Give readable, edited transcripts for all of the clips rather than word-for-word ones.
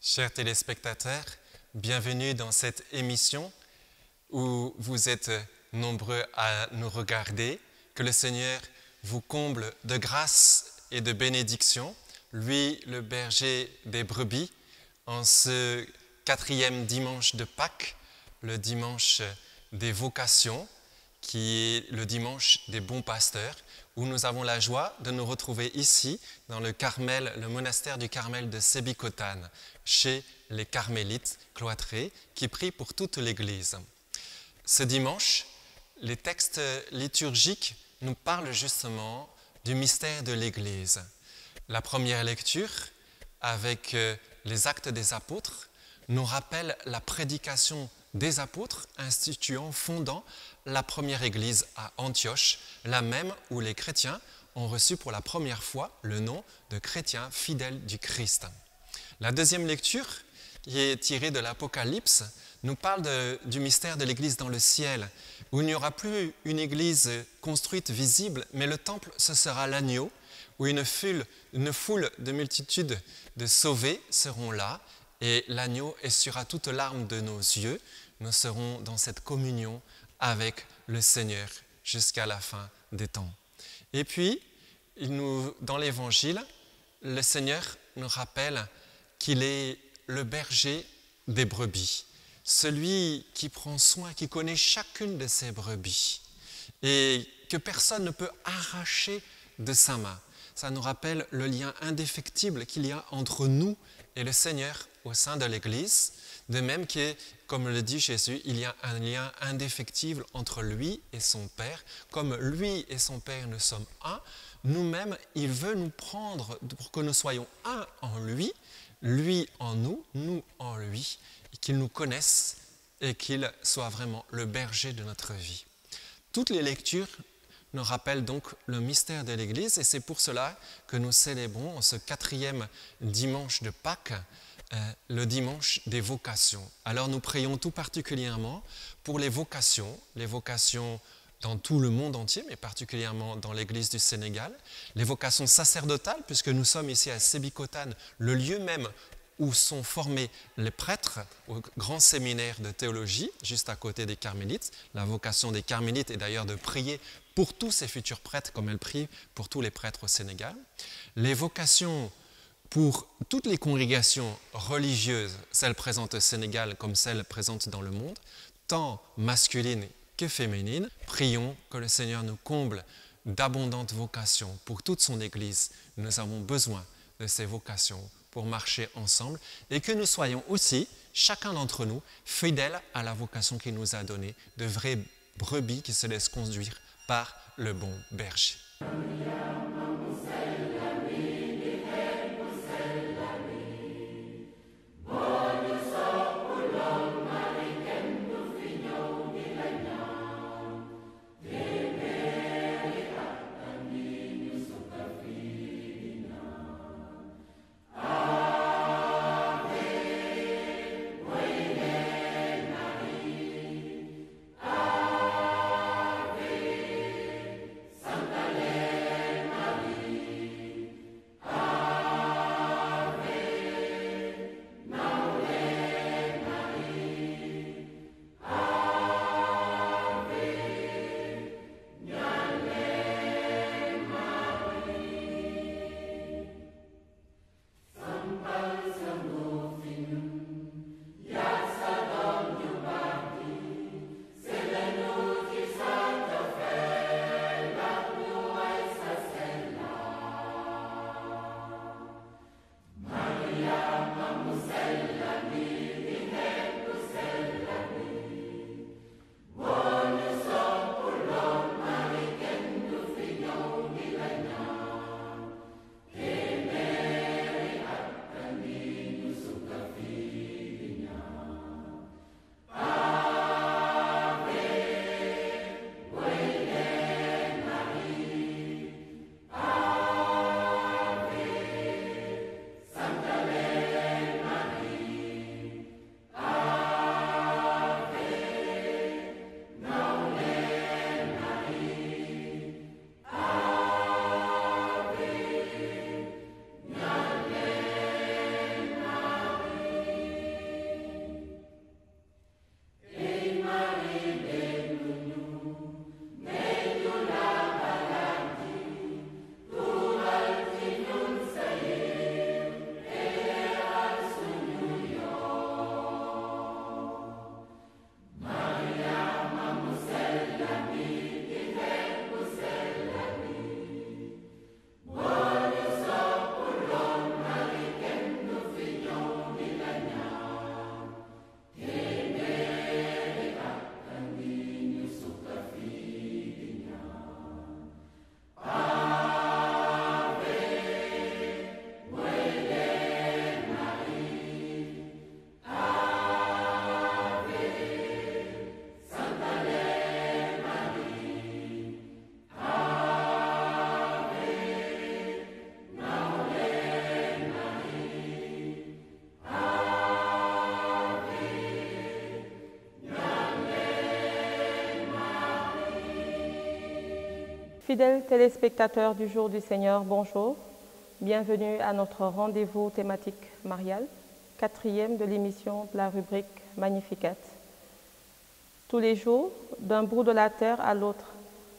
Chers téléspectateurs, bienvenue dans cette émission où vous êtes nombreux à nous regarder. Que le Seigneur vous comble de grâce et de bénédiction, lui, le berger des brebis, en ce 4e dimanche de Pâques, le dimanche des vocations, qui est le dimanche des bons pasteurs, où nous avons la joie de nous retrouver ici, dans le Carmel, le monastère du Carmel de Sébikotane, chez les carmélites cloîtrés, qui prient pour toute l'Église. Ce dimanche, les textes liturgiques nous parlent justement du mystère de l'Église. La première lecture, avec les Actes des Apôtres, nous rappelle la prédication des apôtres instituant, fondant la première église à Antioche, la même où les chrétiens ont reçu pour la première fois le nom de chrétiens fidèles du Christ. La deuxième lecture, qui est tirée de l'Apocalypse, nous parle du mystère de l'église dans le ciel, où il n'y aura plus une église construite, visible, mais le temple, ce sera l'agneau, où une foule de multitudes de sauvés seront là, et l'agneau essuiera toute larme de nos yeux. Nous serons dans cette communion avec le Seigneur jusqu'à la fin des temps. Et puis, dans l'Évangile, le Seigneur nous rappelle qu'il est le berger des brebis, celui qui prend soin, qui connaît chacune de ses brebis et que personne ne peut arracher de sa main. Ça nous rappelle le lien indéfectible qu'il y a entre nous et le Seigneur au sein de l'Église, de même que, comme le dit Jésus, il y a un lien indéfectible entre lui et son Père. Comme lui et son Père, nous sommes un, nous-mêmes, il veut nous prendre pour que nous soyons un en lui en nous, nous en lui, et qu'il nous connaisse et qu'il soit vraiment le berger de notre vie. Toutes les lectures nous rappellent donc le mystère de l'Église et c'est pour cela que nous célébrons en ce 4e dimanche de Pâques, le dimanche des vocations. Alors nous prions tout particulièrement pour les vocations dans tout le monde entier, mais particulièrement dans l'Église du Sénégal, les vocations sacerdotales, puisque nous sommes ici à Sébikotane, le lieu même où sont formés les prêtres au grand séminaire de théologie, juste à côté des carmélites. La vocation des carmélites est d'ailleurs de prier pour tous ces futurs prêtres, comme elle prie pour tous les prêtres au Sénégal. Les vocations pour toutes les congrégations religieuses, celles présentes au Sénégal comme celles présentes dans le monde, tant masculines que féminines, prions que le Seigneur nous comble d'abondantes vocations pour toute son Église. Nous avons besoin de ces vocations pour marcher ensemble et que nous soyons aussi, chacun d'entre nous, fidèles à la vocation qu'il nous a donnée, de vraies brebis qui se laissent conduire par le bon berger. Santa Fidèles téléspectateurs du Jour du Seigneur, bonjour. Bienvenue à notre rendez-vous thématique marial, 4e de l'émission de la rubrique Magnificat. Tous les jours, d'un bout de la terre à l'autre,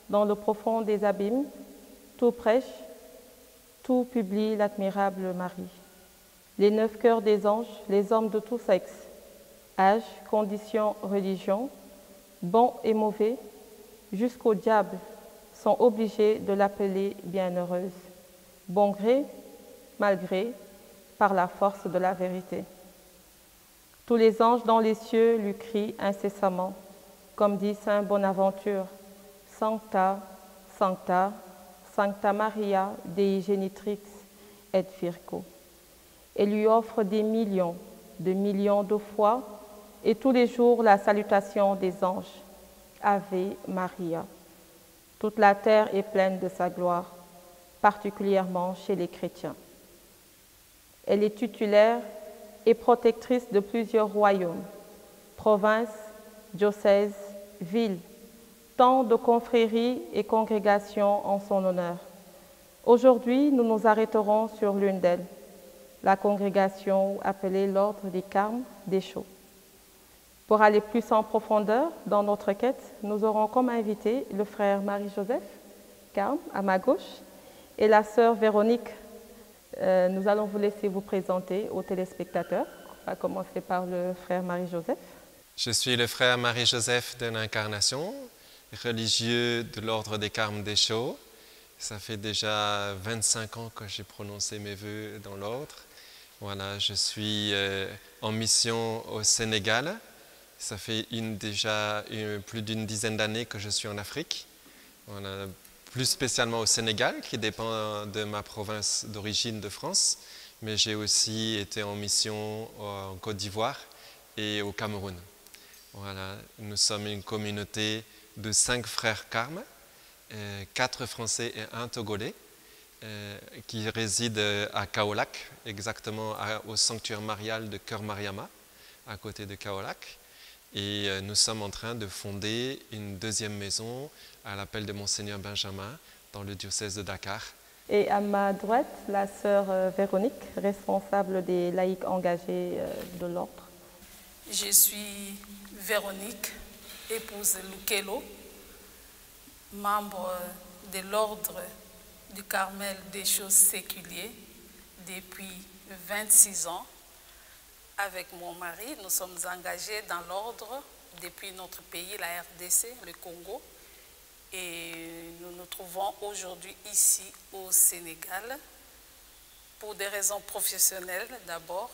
dans le profond des abîmes, tout prêche, tout publie l'admirable Marie. Les 9 cœurs des anges, les hommes de tous sexes, âge, condition, religion, bons et mauvais, jusqu'au diable, sont obligés de l'appeler bienheureuse, bon gré, mal gré, par la force de la vérité. Tous les anges dans les cieux lui crient incessamment, comme dit saint Bonaventure, Sancta, Sancta, Sancta Maria Dei Genitrix et Virgo, et lui offrent des millions de fois, et tous les jours la salutation des anges, Ave Maria. Toute la terre est pleine de sa gloire, particulièrement chez les chrétiens. Elle est titulaire et protectrice de plusieurs royaumes, provinces, diocèses, villes, tant de confréries et congrégations en son honneur. Aujourd'hui, nous nous arrêterons sur l'une d'elles, la congrégation appelée l'Ordre des Carmes des Chauds. Pour aller plus en profondeur dans notre quête, nous aurons comme invité le frère Marie-Joseph Carme, à ma gauche, et la sœur Véronique. Nous allons vous laisser vous présenter aux téléspectateurs. On va commencer par le frère Marie-Joseph. Je suis le frère Marie-Joseph de l'Incarnation, religieux de l'Ordre des Carmes des Chauds. Ça fait déjà 25 ans que j'ai prononcé mes vœux dans l'ordre. Voilà, je suis en mission au Sénégal. Ça fait déjà plus d'une dizaine d'années que je suis en Afrique. Voilà, plus spécialement au Sénégal, qui dépend de ma province d'origine de France. Mais j'ai aussi été en mission en Côte d'Ivoire et au Cameroun. Voilà, nous sommes une communauté de 5 frères Carmes, 4 Français et 1 Togolais, qui résident à Kaolack, exactement au sanctuaire marial de Cœur Mariama, à côté de Kaolack. Et nous sommes en train de fonder une 2e maison à l'appel de Monseigneur Benjamin dans le diocèse de Dakar. Et à ma droite, la sœur Véronique, responsable des laïcs engagés de l'ordre. Je suis Véronique, épouse Lukelo, membre de l'ordre du Carmel des Chauds séculiers depuis 26 ans. Avec mon mari, nous sommes engagés dans l'ordre depuis notre pays, la RDC, le Congo. Et nous nous trouvons aujourd'hui ici au Sénégal pour des raisons professionnelles d'abord,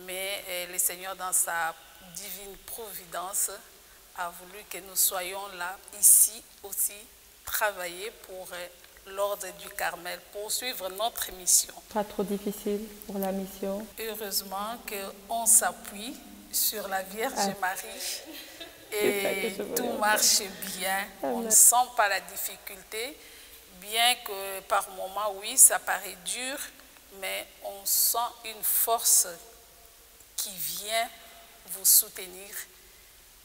mais le Seigneur, dans sa divine providence, a voulu que nous soyons là, ici aussi, travailler pour l'ordre du Carmel, poursuivre notre mission. Pas trop difficile pour la mission. Heureusement qu'on s'appuie sur la Vierge Marie et tout marche bien. On ne sent pas la difficulté, bien que par moments, oui, ça paraît dur, mais on sent une force qui vient vous soutenir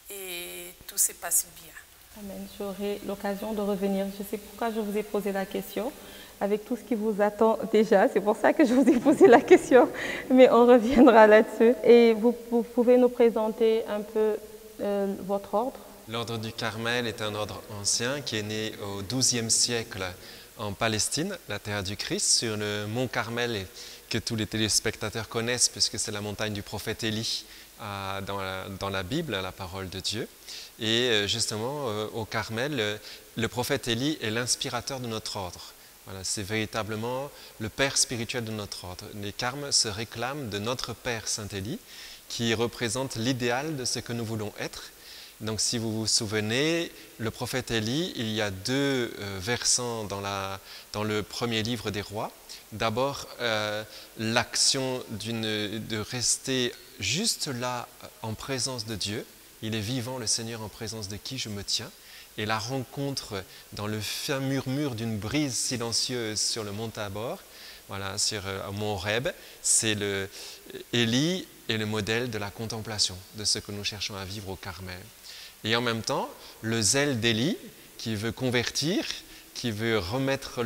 et tout se passe bien. Amen. J'aurai l'occasion de revenir. Je sais pourquoi je vous ai posé la question. Avec tout ce qui vous attend déjà, c'est pour ça que je vous ai posé la question, mais on reviendra là-dessus. Et vous pouvez nous présenter un peu votre ordre? L'ordre du Carmel est un ordre ancien qui est né au XIIe siècle en Palestine, la terre du Christ, sur le mont Carmel que tous les téléspectateurs connaissent puisque c'est la montagne du prophète Élie dans la Bible, la parole de Dieu. Et justement, au Carmel, le prophète Élie est l'inspirateur de notre ordre. Voilà, c'est véritablement le père spirituel de notre ordre. Les Carmes se réclament de notre père Saint Élie, qui représente l'idéal de ce que nous voulons être. Donc si vous vous souvenez, le prophète Élie, il y a 2 versants dans le premier livre des rois. D'abord, l'action de rester juste là en présence de Dieu. Il est vivant, le Seigneur, en présence de qui je me tiens. Et la rencontre dans le fin murmure d'une brise silencieuse sur le mont Tabor, voilà, sur mont Horeb, c'est Élie est le modèle de la contemplation, de ce que nous cherchons à vivre au Carmel. Et en même temps, le zèle d'Élie, qui veut convertir, qui veut remettre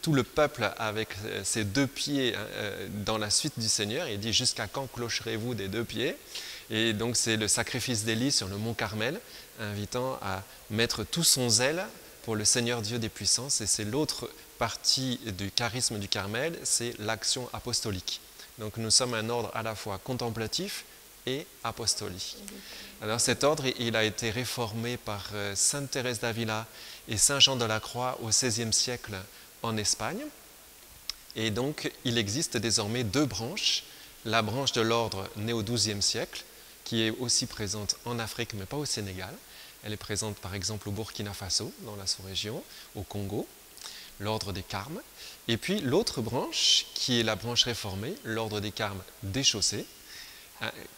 tout le peuple avec ses 2 pieds dans la suite du Seigneur. Il dit « Jusqu'à quand clocherez-vous des 2 pieds ?» Et donc c'est le sacrifice d'Élie sur le mont Carmel, invitant à mettre tout son zèle pour le Seigneur Dieu des puissances. Et c'est l'autre partie du charisme du Carmel, c'est l'action apostolique. Donc nous sommes un ordre à la fois contemplatif et apostolique. Alors cet ordre, il a été réformé par Sainte Thérèse d'Avila et Saint Jean de la Croix au XVIe siècle en Espagne. Et donc il existe désormais 2 branches. La branche de l'ordre née au XIIe siècle, qui est aussi présente en Afrique, mais pas au Sénégal. Elle est présente par exemple au Burkina Faso, dans la sous-région, au Congo, l'ordre des Carmes. Et puis l'autre branche, qui est la branche réformée, l'ordre des Carmes déchaussés,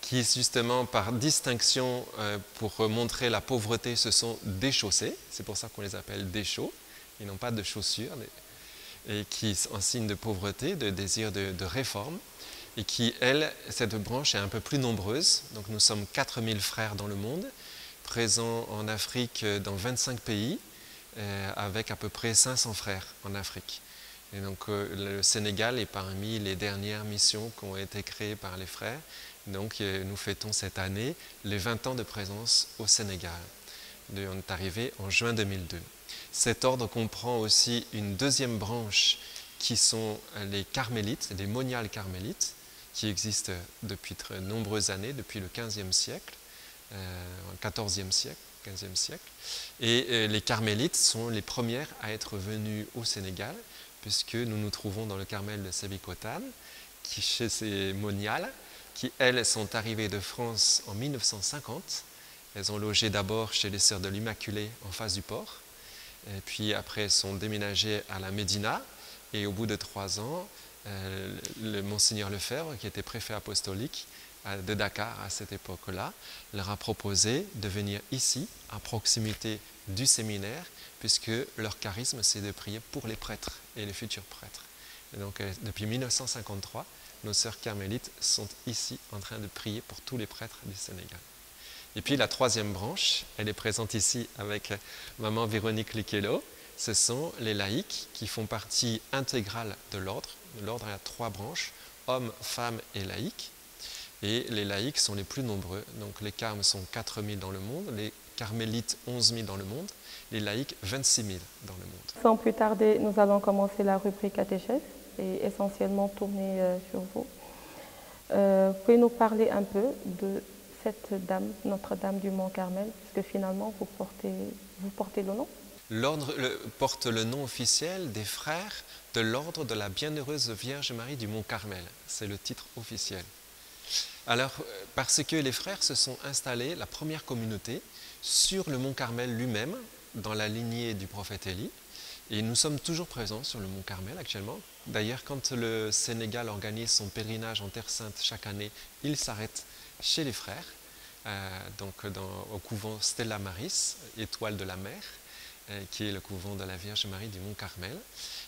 qui justement par distinction pour montrer la pauvreté se sont déchaussés, c'est pour ça qu'on les appelle déchaux, ils n'ont pas de chaussures, et qui en signe de pauvreté, de désir de réforme, et qui, elle, cette branche est un peu plus nombreuse. Donc nous sommes 4000 frères dans le monde, présents en Afrique dans 25 pays, avec à peu près 500 frères en Afrique. Et donc le Sénégal est parmi les dernières missions qui ont été créées par les frères. Donc nous fêtons cette année les 20 ans de présence au Sénégal. On est arrivé en juin 2002. Cet ordre comprend aussi une 2e branche qui sont les carmélites, les moniales carmélites, qui existent depuis de nombreuses années, depuis le XVe siècle, XIVe siècle, XVe siècle. Et les carmélites sont les premières à être venues au Sénégal, puisque nous nous trouvons dans le Carmel de Sébikotane, qui chez ces moniales, qui elles sont arrivées de France en 1950. Elles ont logé d'abord chez les Sœurs de l'Immaculée en face du port, et puis après elles sont déménagées à la Médina, et au bout de 3 ans, le Monseigneur Lefebvre, qui était préfet apostolique de Dakar à cette époque-là, leur a proposé de venir ici, à proximité du séminaire, puisque leur charisme, c'est de prier pour les prêtres et les futurs prêtres. Et donc, depuis 1953, nos sœurs carmélites sont ici en train de prier pour tous les prêtres du Sénégal. Et puis la 3e branche, elle est présente ici avec maman Véronique Likello. Ce sont les laïcs qui font partie intégrale de l'ordre. L'ordre a 3 branches, hommes, femmes et laïcs. Et les laïcs sont les plus nombreux. Donc les carmes sont 4000 dans le monde, les carmélites 11 000 dans le monde, les laïcs 26 000 dans le monde. Sans plus tarder, nous allons commencer la rubrique catéchèse et essentiellement tourner sur vous. Pouvez nous parler un peu de cette dame, Notre-Dame du Mont Carmel, puisque finalement vous portez le nom? L'ordre porte le nom officiel des frères de l'ordre de la Bienheureuse Vierge Marie du Mont Carmel. C'est le titre officiel. Alors, parce que les frères se sont installés, la première communauté, sur le Mont Carmel lui-même, dans la lignée du prophète Élie. Et nous sommes toujours présents sur le Mont Carmel actuellement. D'ailleurs, quand le Sénégal organise son pèlerinage en Terre Sainte chaque année, il s'arrête chez les frères, au couvent Stella Maris, étoile de la mer, qui est le couvent de la Vierge Marie du Mont Carmel.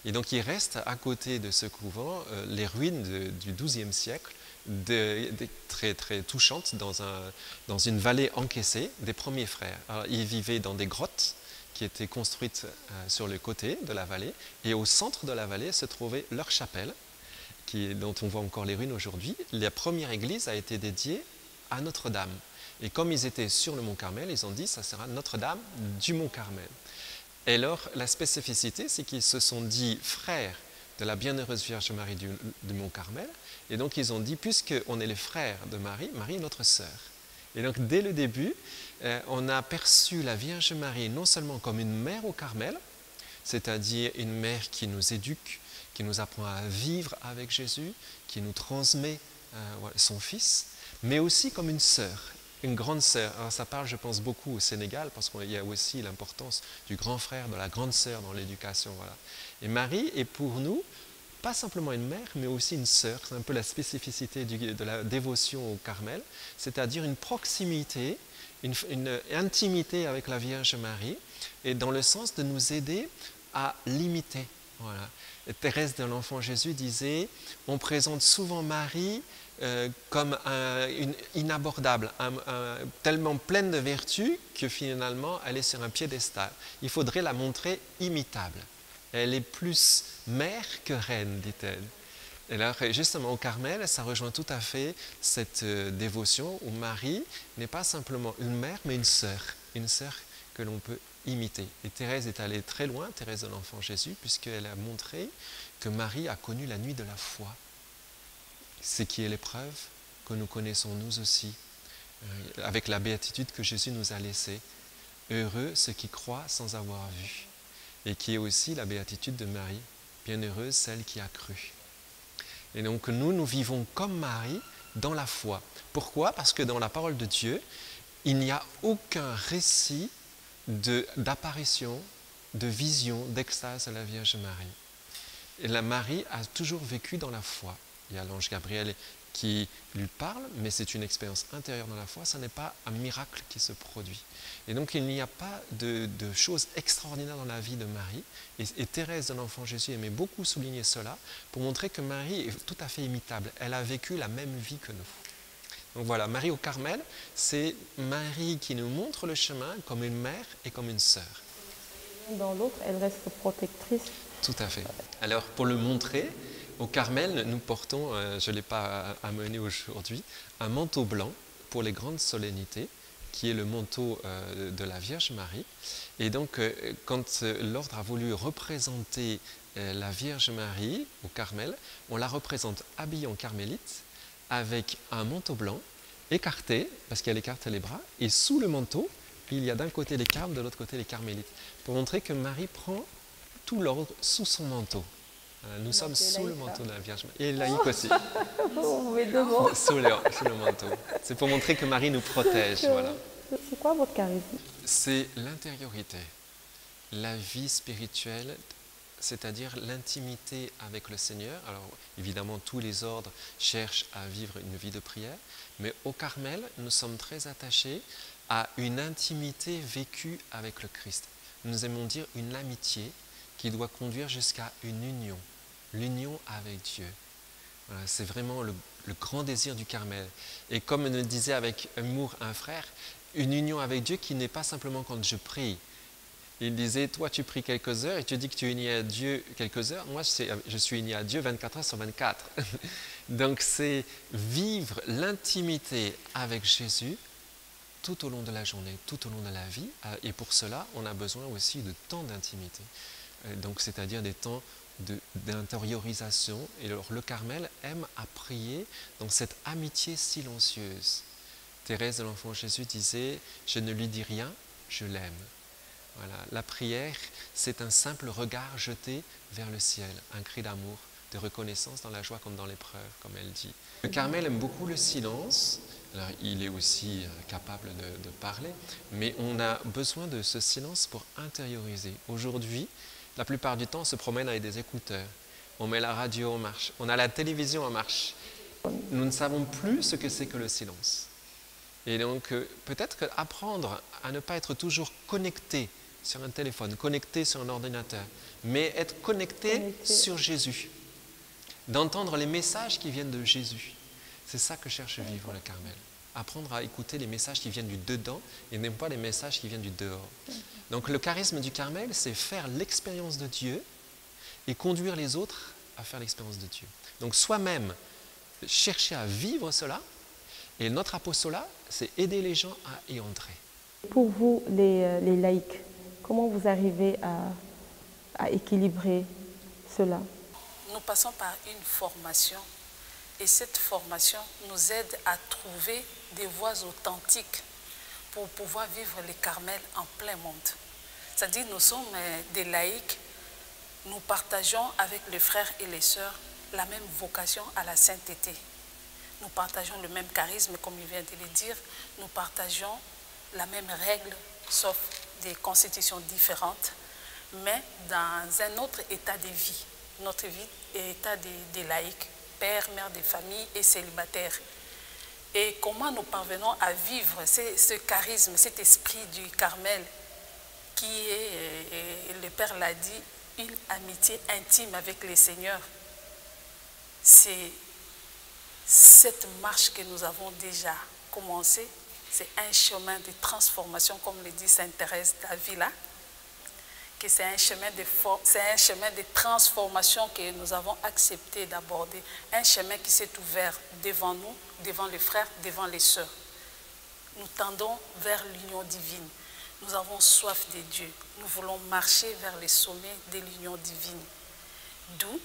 Et donc il reste à côté de ce couvent les ruines du XIIe siècle, très, très touchantes, dans une vallée encaissée des premiers frères. Alors, ils vivaient dans des grottes qui étaient construites sur le côté de la vallée, et au centre de la vallée se trouvait leur chapelle, dont on voit encore les ruines aujourd'hui. La première église a été dédiée à Notre-Dame. Et comme ils étaient sur le Mont Carmel, ils ont dit ça sera Notre-Dame du Mont Carmel. Et alors, la spécificité, c'est qu'ils se sont dit frères de la Bienheureuse Vierge Marie du Mont Carmel. Et donc, ils ont dit, puisqu'on est les frères de Marie, Marie est notre sœur. Et donc, dès le début, on a perçu la Vierge Marie non seulement comme une mère au Carmel, c'est-à-dire une mère qui nous éduque, qui nous apprend à vivre avec Jésus, qui nous transmet son Fils, mais aussi comme une sœur. Une grande sœur. Alors ça parle, je pense, beaucoup au Sénégal, parce qu'il y a aussi l'importance du grand frère, de la grande sœur dans l'éducation. Voilà. Et Marie est pour nous, pas simplement une mère, mais aussi une sœur. C'est un peu la spécificité de la dévotion au Carmel, c'est-à-dire une proximité, une intimité avec la Vierge Marie, et dans le sens de nous aider à l'imiter. Voilà. Et Thérèse de l'Enfant Jésus disait, on présente souvent Marie comme inabordable, tellement pleine de vertus que finalement elle est sur un piédestal. Il faudrait la montrer imitable. Elle est plus mère que reine, dit-elle. Et alors, justement, au Carmel, ça rejoint tout à fait cette dévotion où Marie n'est pas simplement une mère, mais une sœur que l'on peut imiter. Et Thérèse est allée très loin, Thérèse de l'Enfant Jésus, puisqu'elle a montré que Marie a connu la nuit de la foi. C'est qui est l'épreuve que nous connaissons nous aussi, avec la béatitude que Jésus nous a laissée. Heureux ceux qui croient sans avoir vu. Et qui est aussi la béatitude de Marie. Bienheureuse celle qui a cru. Et donc nous vivons comme Marie dans la foi. Pourquoi? Parce que dans la parole de Dieu, il n'y a aucun récit d'apparition, de vision, d'extase à la Vierge Marie. Et la Marie a toujours vécu dans la foi. Il y a l'ange Gabriel qui lui parle, mais c'est une expérience intérieure dans la foi, ce n'est pas un miracle qui se produit. Et donc il n'y a pas de choses extraordinaires dans la vie de Marie, et Thérèse de l'Enfant Jésus aimait beaucoup souligner cela, pour montrer que Marie est tout à fait imitable, elle a vécu la même vie que nous. Donc voilà, Marie au Carmel, c'est Marie qui nous montre le chemin comme une mère et comme une sœur. Dans l'autre, elle reste protectrice. Tout à fait. Alors pour le montrer, au Carmel, nous portons, je ne l'ai pas amené aujourd'hui, un manteau blanc pour les grandes solennités, qui est le manteau de la Vierge Marie. Et donc, quand l'ordre a voulu représenter la Vierge Marie au Carmel, on la représente habillée en carmélite, avec un manteau blanc, écarté, parce qu'elle écarte les bras, et sous le manteau, il y a d'un côté les carmes, de l'autre côté les carmélites, pour montrer que Marie prend tout l'ordre sous son manteau. Nous sommes sous le manteau de la Vierge Marie. Et laïque aussi. Sous le manteau. C'est pour montrer que Marie nous protège. Voilà. C'est quoi votre charisme? C'est l'intériorité, la vie spirituelle, c'est-à-dire l'intimité avec le Seigneur. Alors évidemment, tous les ordres cherchent à vivre une vie de prière, mais au Carmel, nous sommes très attachés à une intimité vécue avec le Christ. Nous aimons dire une amitié qui doit conduire jusqu'à une union, l'union avec Dieu. Voilà, c'est vraiment le grand désir du Carmel. Et comme me disait avec humour un frère, une union avec Dieu qui n'est pas simplement quand je prie. Il disait, toi tu pries quelques heures et tu dis que tu es uni à Dieu quelques heures. Moi je suis uni à Dieu 24 heures sur 24. Donc c'est vivre l'intimité avec Jésus tout au long de la journée, tout au long de la vie. Et pour cela, on a besoin aussi de temps d'intimité. Donc c'est-à-dire des temps d'intériorisation. Et alors le Carmel aime à prier dans cette amitié silencieuse. Thérèse de l'Enfant Jésus disait « Je ne lui dis rien, je l'aime ». Voilà. La prière, c'est un simple regard jeté vers le ciel, un cri d'amour, de reconnaissance dans la joie comme dans l'épreuve, comme elle dit. Le Carmel aime beaucoup le silence. Alors, il est aussi capable de parler, mais on a besoin de ce silence pour intérioriser. Aujourd'hui, la plupart du temps, on se promène avec des écouteurs. On met la radio en marche, on a la télévision en marche. Nous ne savons plus ce que c'est que le silence. Et donc, peut-être qu'apprendre à ne pas être toujours connecté sur un téléphone, connecté sur un ordinateur, mais être connecté sur Jésus. D'entendre les messages qui viennent de Jésus. C'est ça que cherche vivre le Carmel. Apprendre à écouter les messages qui viennent du dedans et non pas les messages qui viennent du dehors. Donc le charisme du Carmel, c'est faire l'expérience de Dieu et conduire les autres à faire l'expérience de Dieu. Donc soi-même, chercher à vivre cela, et notre apostolat, c'est aider les gens à y entrer. Pour vous, les laïcs, comment vous arrivez à équilibrer cela? Nous passons par une formation et cette formation nous aide à trouver des voies authentiques pour pouvoir vivre les Carmels en plein monde. C'est-à-dire nous sommes des laïcs, nous partageons avec les frères et les sœurs la même vocation à la sainteté. Nous partageons le même charisme, comme il vient de le dire, nous partageons la même règle, sauf des constitutions différentes, mais dans un autre état de vie. Notre vie est état des laïcs, père, mère de famille et célibataires. Et comment nous parvenons à vivre ce charisme, cet esprit du Carmel, qui est, le Père l'a dit, une amitié intime avec le Seigneur. C'est cette marche que nous avons déjà commencée, c'est un chemin de transformation, comme le dit Sainte Thérèse d'Avila, que c'est un chemin de transformation que nous avons accepté d'aborder, un chemin qui s'est ouvert devant nous, devant les frères, devant les sœurs. Nous tendons vers l'union divine. Nous avons soif de Dieu. Nous voulons marcher vers les sommets de l'union divine. D'où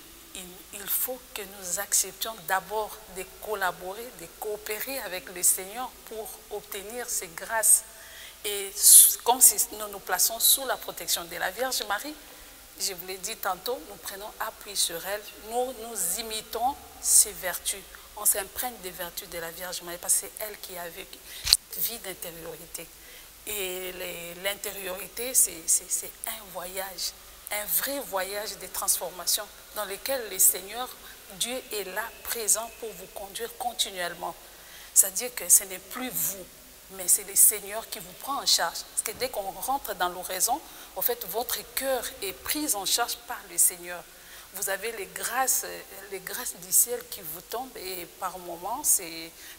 il faut que nous acceptions d'abord de collaborer, de coopérer avec le Seigneur pour obtenir ces grâces. Et comme si nous nous plaçons sous la protection de la Vierge Marie, je vous l'ai dit tantôt, nous prenons appui sur elle, nous imitons ses vertus. On s'imprègne des vertus de la Vierge Marie parce que c'est elle qui a vécu vie d'intériorité. Et l'intériorité, c'est un voyage, un vrai voyage de transformation dans lequel le Seigneur, Dieu est là, présent pour vous conduire continuellement. C'est-à-dire que ce n'est plus vous, mais c'est le Seigneur qui vous prend en charge. Parce que dès qu'on rentre dans l'oraison, en fait, votre cœur est pris en charge par le Seigneur. Vous avez les grâces du ciel qui vous tombent et par moments,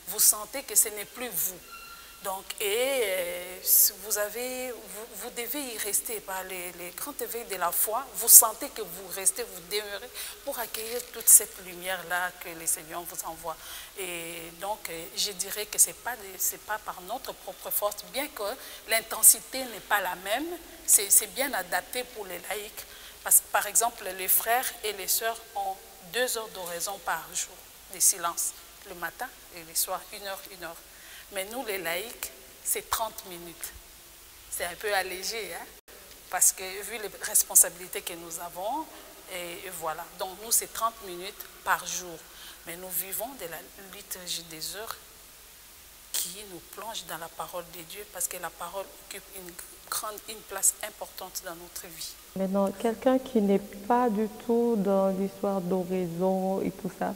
vous sentez que ce n'est plus vous. Donc, vous devez y rester par les grands éveils de la foi. Vous sentez que vous restez, vous demeurez pour accueillir toute cette lumière-là que le Seigneur vous envoie. Et donc, je dirais que ce n'est pas par notre propre force, bien que l'intensité n'est pas la même, c'est bien adapté pour les laïcs. Parce que, par exemple, les frères et les sœurs ont 2 heures d'oraison par jour de silence, le matin et le soir, 1 heure, 1 heure. Mais nous, les laïcs, c'est 30 minutes. C'est un peu allégé, hein? Parce que vu les responsabilités que nous avons, et voilà. Donc nous, c'est 30 minutes par jour. Mais nous vivons de la liturgie des heures qui nous plonge dans la parole de Dieu parce que la parole occupe une place importante dans notre vie. Maintenant, quelqu'un qui n'est pas du tout dans l'histoire d'oraison et tout ça,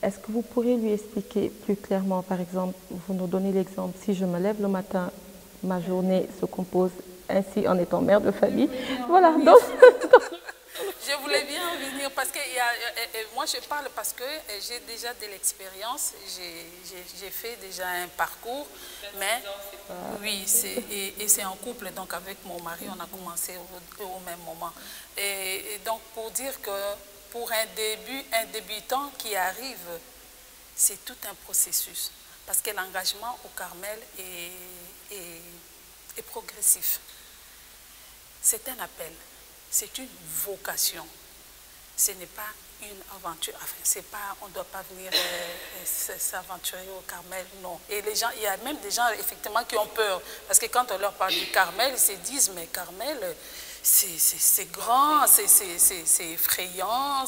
est-ce que vous pourriez lui expliquer plus clairement, par exemple, vous nous donnez l'exemple, si je me lève le matin, ma journée se compose ainsi en étant mère de famille. Voilà, donc... Je voulais bien en venir parce que moi je parle parce que j'ai déjà de l'expérience, j'ai fait déjà un parcours, mais oui, et c'est en couple, donc avec mon mari, on a commencé au même moment. Et donc pour dire que pour un débutant qui arrive, c'est tout un processus. Parce que l'engagement au Carmel est progressif. C'est un appel, c'est une vocation. Ce n'est pas une aventure. Enfin, c'est pas, on ne doit pas venir s'aventurer au Carmel, non. Et les gens, il y a même des gens effectivement qui ont peur. Parce que quand on leur parle du Carmel, ils se disent, mais Carmel, c'est grand, c'est effrayant,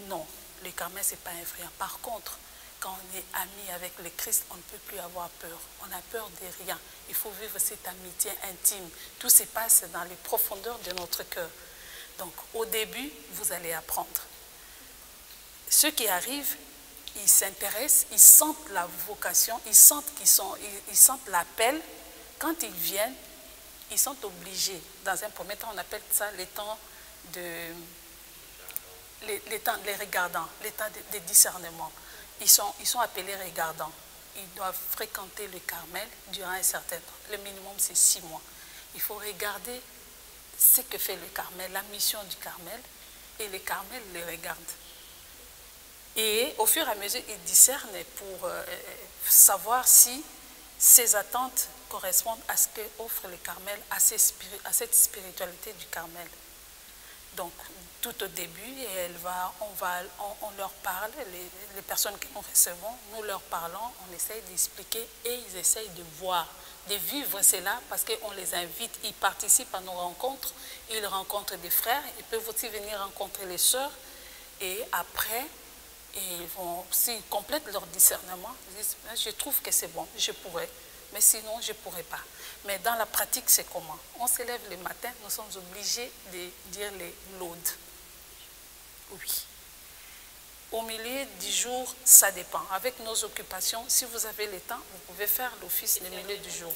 non, le Carmel, ce n'est pas effrayant. Par contre, quand on est ami avec le Christ, on ne peut plus avoir peur. On a peur de rien. Il faut vivre cette amitié intime. Tout se passe dans les profondeurs de notre cœur. Donc, au début, vous allez apprendre. Ceux qui arrivent, ils s'intéressent, ils sentent la vocation, ils sentent l'appel. Quand ils viennent, ils sont obligés. Dans un premier temps, on appelle ça les temps les regardants, les temps de discernement. Ils sont appelés regardants. Ils doivent fréquenter le Carmel durant un certain temps. Le minimum, c'est 6 mois. Il faut regarder ce que fait le Carmel, la mission du Carmel, et le Carmel les regarde. Et au fur et à mesure, ils discernent pour savoir si ces attentes correspondent à ce qu'offre le Carmel, à cette spiritualité du Carmel. Donc, tout au début, on leur parle, les personnes que nous recevons, nous leur parlons, on essaye d'expliquer et ils essayent de voir, de vivre cela parce qu'on les invite, ils participent à nos rencontres, ils rencontrent des frères, ils peuvent aussi venir rencontrer les sœurs et après, s'ils complètent leur discernement, ils disent, je trouve que c'est bon, je pourrais, mais sinon je ne pourrais pas. Mais dans la pratique, c'est comment? On se lève le matin, nous sommes obligés de dire les laudes. Oui. au milieu du jour, ça dépend. Avec nos occupations, si vous avez le temps, vous pouvez faire l'office le milieu du jour.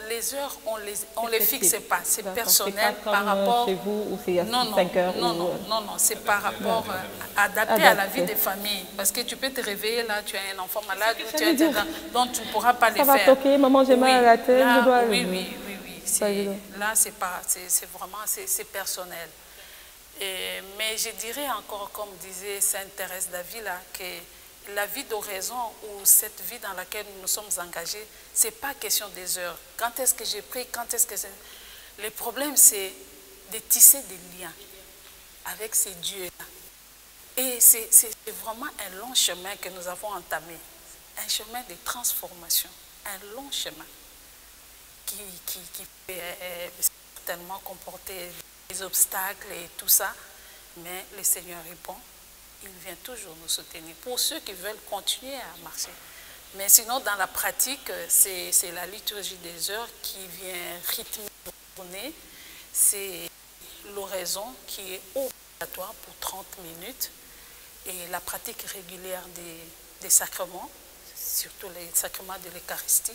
Les heures, on les fixe pas. C'est personnel par rapport... chez vous où c'est à non, 5 heures non, c'est par rapport adapté à la vie des familles. Parce que tu peux te réveiller là, tu as un enfant malade, ou tu as donc tu ne pourras pas les faire. Ça va toquer, maman, j'ai mal à la tête, je dois... Oui. Là, c'est vraiment personnel. Mais je dirais encore, comme disait Sainte Thérèse d'Avila, que la vie d'oraison ou cette vie dans laquelle nous nous sommes engagés, ce n'est pas question des heures. Quand est-ce que j'ai pris, quand est-ce que... Le problème, c'est de tisser des liens avec ces dieux-là. Et c'est vraiment un long chemin que nous avons entamé, un chemin de transformation, un long chemin qui peut certainement comporter des obstacles et tout ça, mais le Seigneur est bon, il vient toujours nous soutenir pour ceux qui veulent continuer à marcher. Mais sinon, dans la pratique, c'est la liturgie des heures qui vient rythmer la journée, c'est l'oraison qui est obligatoire pour 30 minutes et la pratique régulière des sacrements, surtout les sacrements de l'Eucharistie,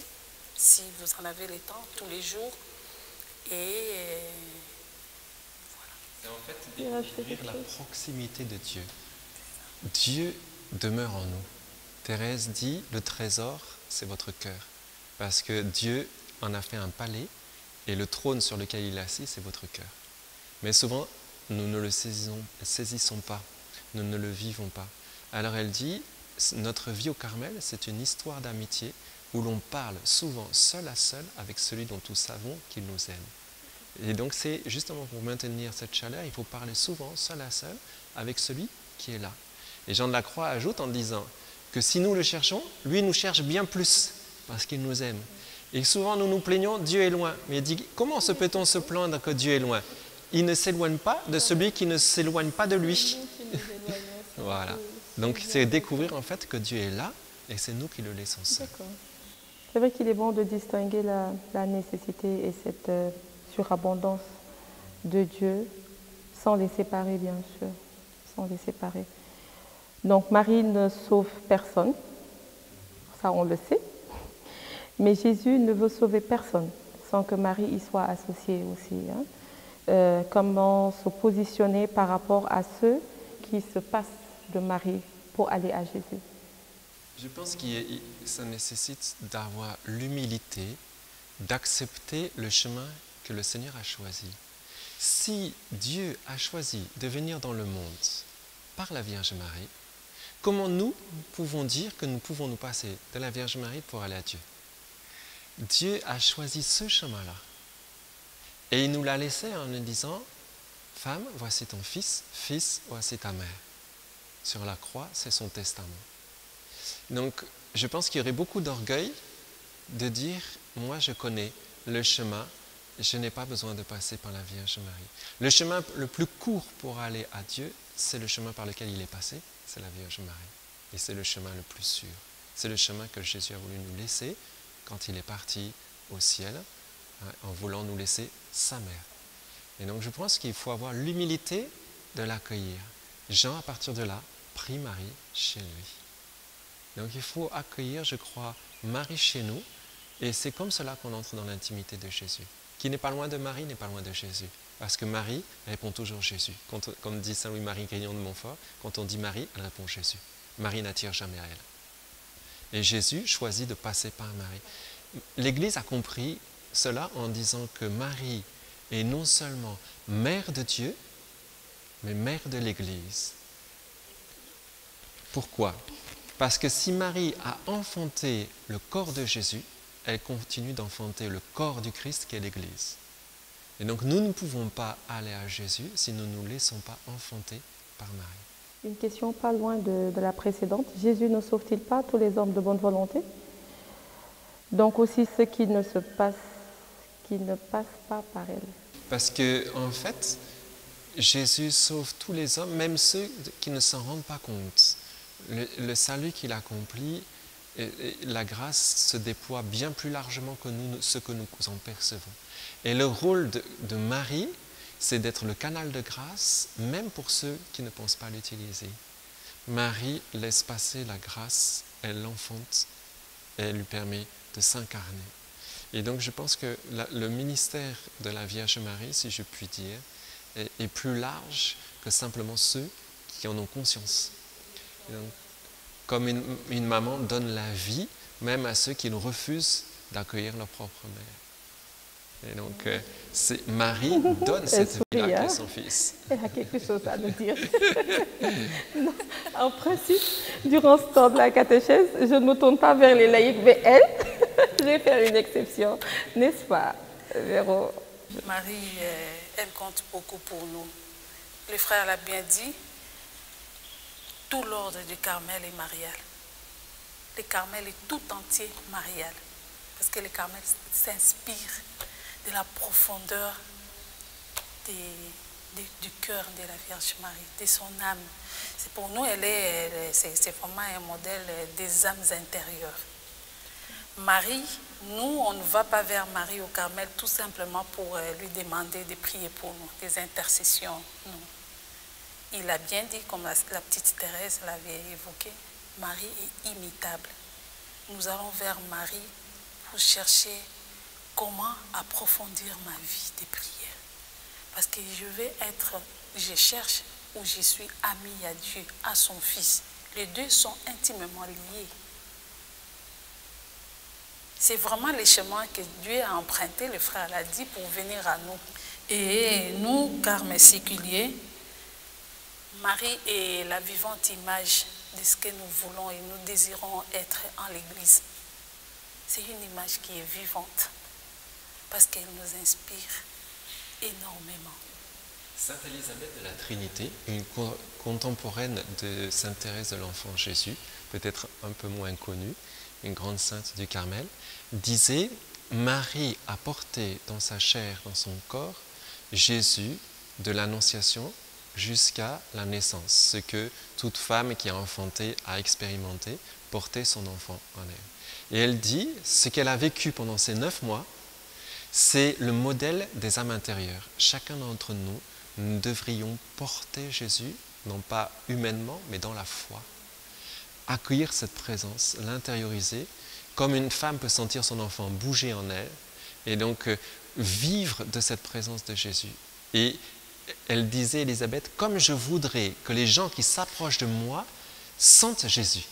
si vous en avez le temps, tous les jours. Et c'est en fait découvrir la proximité de Dieu. Dieu demeure en nous. Thérèse dit, le trésor, c'est votre cœur. Parce que Dieu en a fait un palais et le trône sur lequel il est assis, c'est votre cœur. Mais souvent, nous ne le saisissons pas, nous ne le vivons pas. Alors elle dit, notre vie au Carmel, c'est une histoire d'amitié où l'on parle souvent seul à seul avec celui dont nous savons qu'il nous aime. Et donc c'est justement pour maintenir cette chaleur, il faut parler souvent seul à seul avec celui qui est là. Et Jean de la Croix ajoute en disant que si nous le cherchons, lui nous cherche bien plus parce qu'il nous aime. Et souvent nous nous plaignons, Dieu est loin. Mais il dit, comment se peut-on se plaindre que Dieu est loin? Il ne s'éloigne pas de celui qui ne s'éloigne pas de lui. Voilà. Donc c'est découvrir en fait que Dieu est là et c'est nous qui le laissons seul. C'est vrai qu'il est bon de distinguer la nécessité et cette surabondance de Dieu sans les séparer, bien sûr, sans les séparer. Donc Marie ne sauve personne, ça on le sait, mais Jésus ne veut sauver personne sans que Marie y soit associée aussi. Comment se positionner par rapport à ceux qui se passent de Marie pour aller à Jésus? Je pense que ça nécessite d'avoir l'humilité, d'accepter le chemin que le Seigneur a choisi. Si Dieu a choisi de venir dans le monde par la Vierge Marie, comment nous pouvons dire que nous pouvons nous passer de la Vierge Marie pour aller à Dieu? Dieu a choisi ce chemin-là. Et il nous l'a laissé en nous disant, « Femme, voici ton fils, fils, voici ta mère. » Sur la croix, c'est son testament. Donc, je pense qu'il y aurait beaucoup d'orgueil de dire, moi je connais le chemin, je n'ai pas besoin de passer par la Vierge Marie. Le chemin le plus court pour aller à Dieu, c'est le chemin par lequel il est passé, c'est la Vierge Marie. Et c'est le chemin le plus sûr. C'est le chemin que Jésus a voulu nous laisser quand il est parti au ciel, en voulant nous laisser sa mère. Et donc je pense qu'il faut avoir l'humilité de l'accueillir. Jean, à partir de là, prit Marie chez lui. Donc il faut accueillir, je crois, Marie chez nous, et c'est comme cela qu'on entre dans l'intimité de Jésus. Qui n'est pas loin de Marie n'est pas loin de Jésus. Parce que Marie répond toujours Jésus. Comme dit Saint Louis-Marie Grignon de Montfort, quand on dit Marie, elle répond Jésus. Marie n'attire jamais à elle. Et Jésus choisit de passer par Marie. L'Église a compris cela en disant que Marie est non seulement mère de Dieu, mais mère de l'Église. Pourquoi? Parce que si Marie a enfanté le corps de Jésus, elle continue d'enfanter le corps du Christ qui est l'Église. Et donc nous ne pouvons pas aller à Jésus si nous ne nous laissons pas enfanter par Marie. Une question pas loin de la précédente. Jésus ne sauve-t-il pas tous les hommes de bonne volonté? Donc aussi ceux qui ne passent pas par elle. Parce que en fait, Jésus sauve tous les hommes, même ceux qui ne s'en rendent pas compte. Le salut qu'il accomplit, la grâce se déploie bien plus largement que nous, ce que nous en percevons. Et le rôle de Marie, c'est d'être le canal de grâce, même pour ceux qui ne pensent pas l'utiliser. Marie laisse passer la grâce, elle l'enfante et elle lui permet de s'incarner. Et donc je pense que le ministère de la Vierge Marie, si je puis dire, est plus large que simplement ceux qui en ont conscience. Et donc, comme une maman donne la vie, même à ceux qui refusent d'accueillir leur propre mère. Et donc, Marie donne cette vie-là qui est son fils. Elle a quelque chose à nous dire. Non, en principe, durant ce temps de la catéchèse, je ne me tourne pas vers les laïcs, mais elle, je vais faire une exception. N'est-ce pas, Véro? Marie, elle compte beaucoup pour nous. Le frère l'a bien dit, tout l'ordre du Carmel est marial. Le Carmel est tout entier marial. Parce que le Carmel s'inspire de la profondeur du cœur de la Vierge Marie, de son âme. Pour nous, c'est vraiment un modèle des âmes intérieures. Marie, nous, on ne va pas vers Marie au Carmel tout simplement pour lui demander de prier pour nous, des intercessions. Non. Il a bien dit, comme la petite Thérèse l'avait évoqué, Marie est imitable. Nous allons vers Marie pour chercher comment approfondir ma vie de prière. Parce que je cherche où je suis amie à Dieu, à son Fils. Les deux sont intimement liés. C'est vraiment le chemin que Dieu a emprunté, le frère l'a dit, pour venir à nous. Et nous, carmes séculiers, Marie est la vivante image de ce que nous voulons et nous désirons être en l'Église. C'est une image qui est vivante parce qu'elle nous inspire énormément. Sainte Élisabeth de la Trinité, une contemporaine de Sainte Thérèse de l'Enfant Jésus, peut-être un peu moins connue, une grande sainte du Carmel, disait « Marie a porté dans sa chair, dans son corps, Jésus de l'Annonciation jusqu'à la naissance, ce que toute femme qui a enfanté a expérimenté, porter son enfant en elle. » Et elle dit, ce qu'elle a vécu pendant ces 9 mois, c'est le modèle des âmes intérieures. Chacun d'entre nous, nous devrions porter Jésus, non pas humainement, mais dans la foi. Accueillir cette présence, l'intérioriser, comme une femme peut sentir son enfant bouger en elle, et donc vivre de cette présence de Jésus. Et elle disait, Élisabeth, comme je voudrais que les gens qui s'approchent de moi sentent Jésus,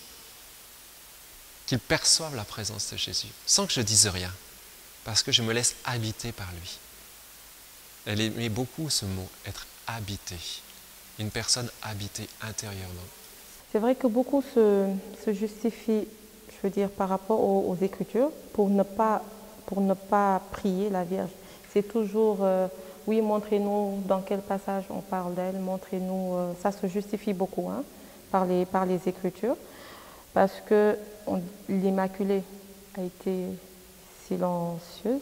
qu'ils perçoivent la présence de Jésus, sans que je dise rien, parce que je me laisse habiter par lui. Elle aimait beaucoup ce mot, être habité, une personne habitée intérieurement. C'est vrai que beaucoup se justifient, je veux dire, par rapport aux Écritures, pour ne pas prier la Vierge. C'est toujours, oui, montrez-nous dans quel passage on parle d'elle, montrez-nous, ça se justifie beaucoup par les Écritures, parce que l'Immaculée a été silencieuse.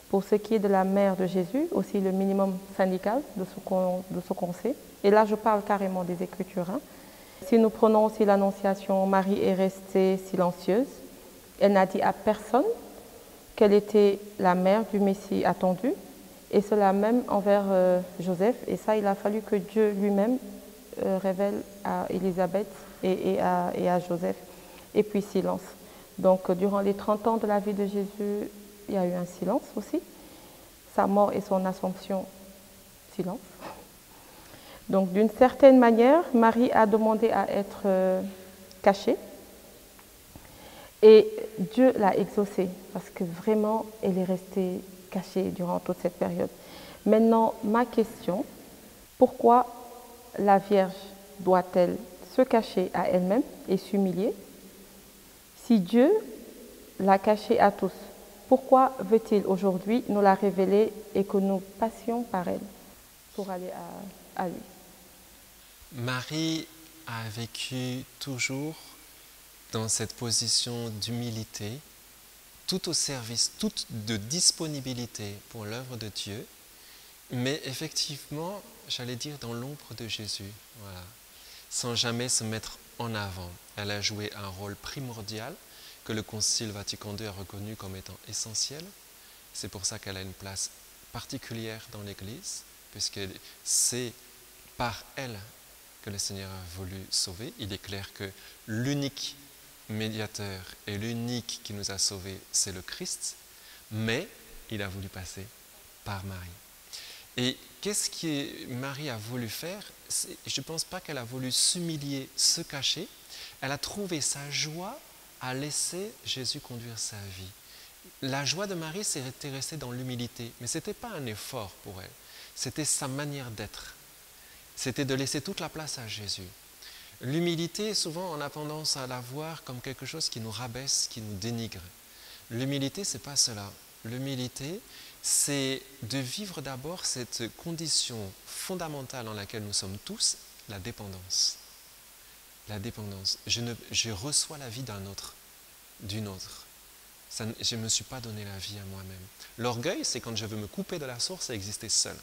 Pour ce qui est de la mère de Jésus, aussi le minimum syndical de ce qu'on sait. Et là, je parle carrément des Écritures. Si nous prenons aussi l'Annonciation, Marie est restée silencieuse. Elle n'a dit à personne qu'elle était la mère du Messie attendu. Et cela même envers Joseph. Et ça, il a fallu que Dieu lui-même révèle à Élisabeth et à Joseph. Et puis silence. Donc, durant les 30 ans de la vie de Jésus, il y a eu un silence aussi. Sa mort et son Assomption, silence. Donc, d'une certaine manière, Marie a demandé à être cachée. Et Dieu l'a exaucée, parce que vraiment, elle est restée cachée durant toute cette période. Maintenant, ma question, pourquoi la Vierge doit-elle se cacher à elle-même et s'humilier si Dieu l'a cachée à tous? Pourquoi veut-il aujourd'hui nous la révéler et que nous passions par elle pour aller à lui? Marie a vécu toujours dans cette position d'humilité, tout au service, toute de disponibilité pour l'œuvre de Dieu, mais effectivement, j'allais dire dans l'ombre de Jésus, voilà, sans jamais se mettre en avant. Elle a joué un rôle primordial que le Concile Vatican II a reconnu comme étant essentiel. C'est pour ça qu'elle a une place particulière dans l'Église, puisque c'est par elle que le Seigneur a voulu sauver. Il est clair que l'unique médiateur et l'unique qui nous a sauvés, c'est le Christ, mais il a voulu passer par Marie. Et qu'est-ce que Marie a voulu faire? Je ne pense pas qu'elle a voulu s'humilier, se cacher. Elle a trouvé sa joie à laisser Jésus conduire sa vie. La joie de Marie, c'était rester dans l'humilité, mais ce n'était pas un effort pour elle. C'était sa manière d'être. C'était de laisser toute la place à Jésus. L'humilité, souvent, on a tendance à la voir comme quelque chose qui nous rabaisse, qui nous dénigre. L'humilité, ce n'est pas cela. L'humilité, c'est de vivre d'abord cette condition fondamentale dans laquelle nous sommes tous, la dépendance. La dépendance. Je reçois la vie d'un autre, d'une autre. Je ne me suis pas donné la vie à moi-même. L'orgueil, c'est quand je veux me couper de la source et exister seul.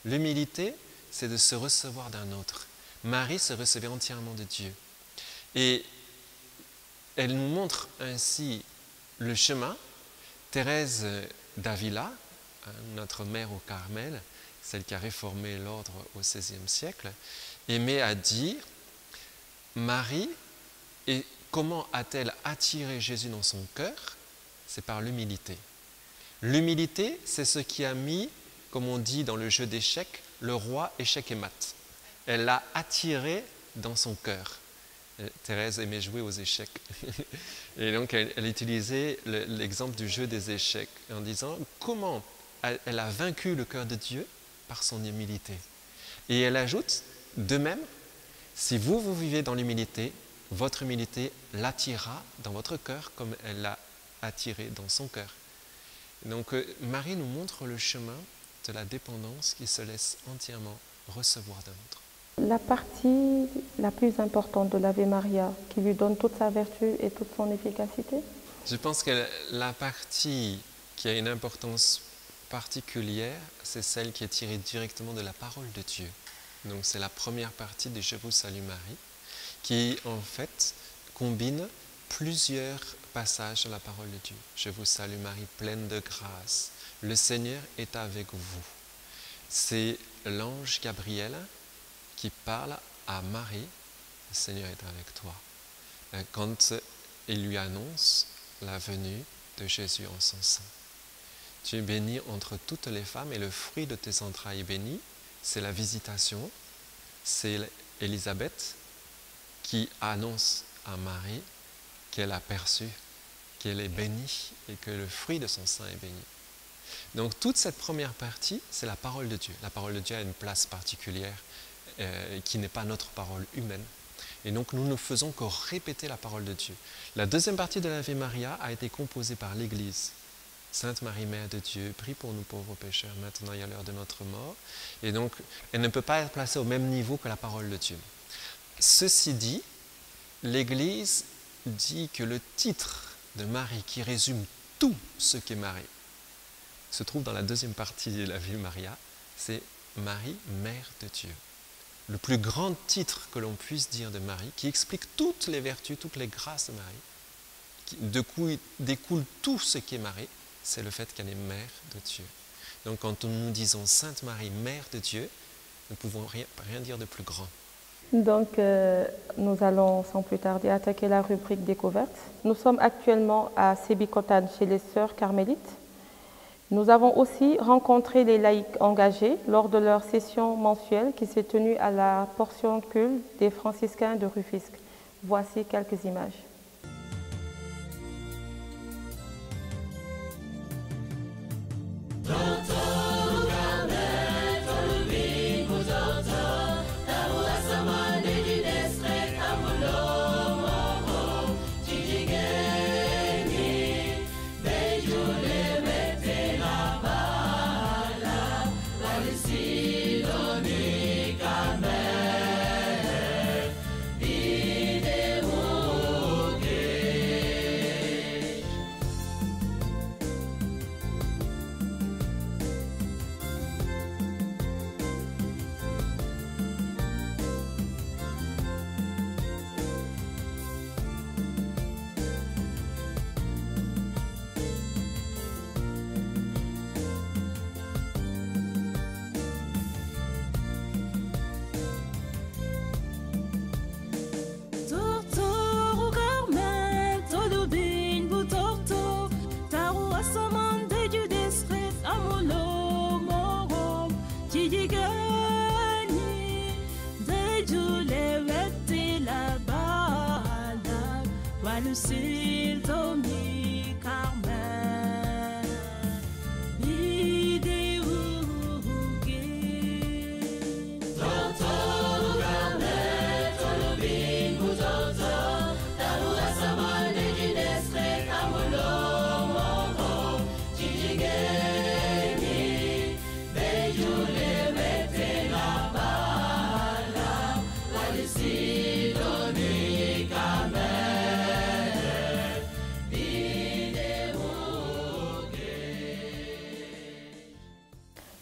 L'humilité, c'est de se recevoir d'un autre. Marie se recevait entièrement de Dieu. Et elle nous montre ainsi le chemin. Thérèse d'Avila, notre mère au Carmel, celle qui a réformé l'ordre au XVIe siècle, aimait à dire, Marie, et comment a-t-elle attiré Jésus dans son cœur? C'est par l'humilité. L'humilité, c'est ce qui a mis, comme on dit dans le jeu d'échecs, le roi échec et mat. Elle l'a attiré dans son cœur. Thérèse aimait jouer aux échecs. Et donc, elle utilisait l'exemple du jeu des échecs en disant comment elle a vaincu le cœur de Dieu par son humilité. Et elle ajoute, de même, si vous vivez dans l'humilité, votre humilité l'attirera dans votre cœur comme elle l'a attiré dans son cœur. Donc, Marie nous montre le chemin de la dépendance qui se laisse entièrement recevoir d'un autre. La partie la plus importante de l'Ave Maria, qui lui donne toute sa vertu et toute son efficacité? Je pense que la partie qui a une importance particulière, c'est celle qui est tirée directement de la parole de Dieu. Donc c'est la première partie de Je vous salue Marie, qui en fait combine plusieurs passages de la parole de Dieu. Je vous salue Marie, pleine de grâce. Le Seigneur est avec vous. C'est l'ange Gabriel qui parle à Marie, le Seigneur est avec toi, quand il lui annonce la venue de Jésus en son sein. Tu es bénie entre toutes les femmes et le fruit de tes entrailles est béni. C'est la visitation, c'est Élisabeth qui annonce à Marie qu'elle a perçu, qu'elle est bénie et que le fruit de son sein est béni. Donc toute cette première partie, c'est la parole de Dieu. La parole de Dieu a une place particulière qui n'est pas notre parole humaine. Et donc nous ne faisons que répéter la parole de Dieu. La deuxième partie de l'Ave Maria a été composée par l'Église. Sainte Marie, Mère de Dieu, prie pour nous pauvres pécheurs, maintenant et à l'heure de notre mort. Et donc, elle ne peut pas être placée au même niveau que la parole de Dieu. Ceci dit, l'Église dit que le titre de Marie, qui résume tout ce qu'est Marie, se trouve dans la deuxième partie de l'Ave Maria, c'est Marie, Mère de Dieu. Le plus grand titre que l'on puisse dire de Marie, qui explique toutes les vertus, toutes les grâces de Marie, de quoi découle tout ce qu'est Marie, c'est le fait qu'elle est Mère de Dieu. Donc quand nous disons Sainte Marie, Mère de Dieu, nous ne pouvons rien dire de plus grand. Donc nous allons sans plus tarder attaquer la rubrique découverte. Nous sommes actuellement à Sébikotane chez les sœurs carmélites. Nous avons aussi rencontré les laïcs engagés lors de leur session mensuelle qui s'est tenue à la portion culte des franciscains de Rufisque. Voici quelques images.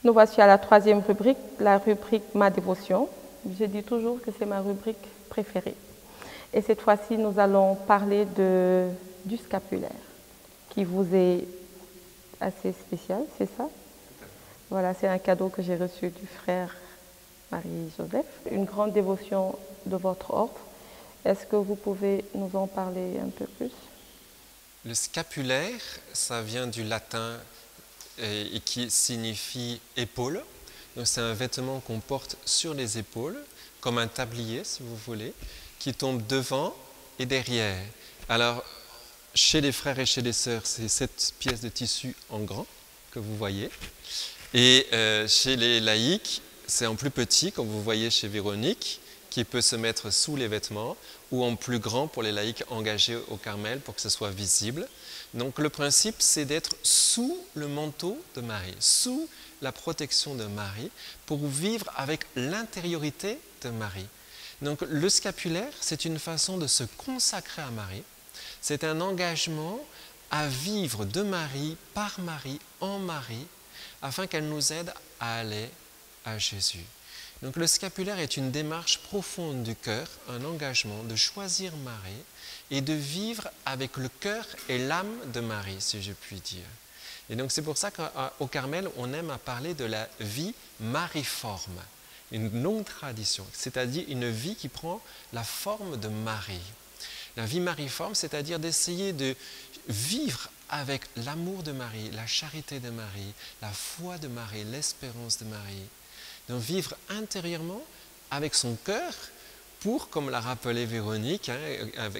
Nous voici à la troisième rubrique, la rubrique Ma dévotion. Je dis toujours que c'est ma rubrique préférée. Et cette fois-ci, nous allons parler du scapulaire, qui vous est assez spécial, c'est ça? Voilà, c'est un cadeau que j'ai reçu du frère Marie-Joseph. Une grande dévotion de votre ordre. Est-ce que vous pouvez nous en parler un peu plus? Le scapulaire, ça vient du latin et qui signifie épaule. Donc c'est un vêtement qu'on porte sur les épaules, comme un tablier si vous voulez, qui tombe devant et derrière. Alors, chez les frères et chez les sœurs, c'est cette pièce de tissu en grand que vous voyez. Et chez les laïcs, c'est en plus petit, comme vous voyez chez Véronique, qui peut se mettre sous les vêtements, ou en plus grand pour les laïcs engagés au Carmel pour que ce soit visible. Donc le principe, c'est d'être sous le manteau de Marie, sous la protection de Marie, pour vivre avec l'intériorité de Marie. Donc le scapulaire, c'est une façon de se consacrer à Marie. C'est un engagement à vivre de Marie, par Marie, en Marie, afin qu'elle nous aide à aller à Jésus. Donc le scapulaire est une démarche profonde du cœur, un engagement de choisir Marie et de vivre avec le cœur et l'âme de Marie, si je puis dire. Et donc c'est pour ça qu'au Carmel, on aime à parler de la vie mariforme, une longue tradition, c'est-à-dire une vie qui prend la forme de Marie. La vie mariforme, c'est-à-dire d'essayer de vivre avec l'amour de Marie, la charité de Marie, la foi de Marie, l'espérance de Marie. Donc vivre intérieurement avec son cœur pour, comme l'a rappelé Véronique,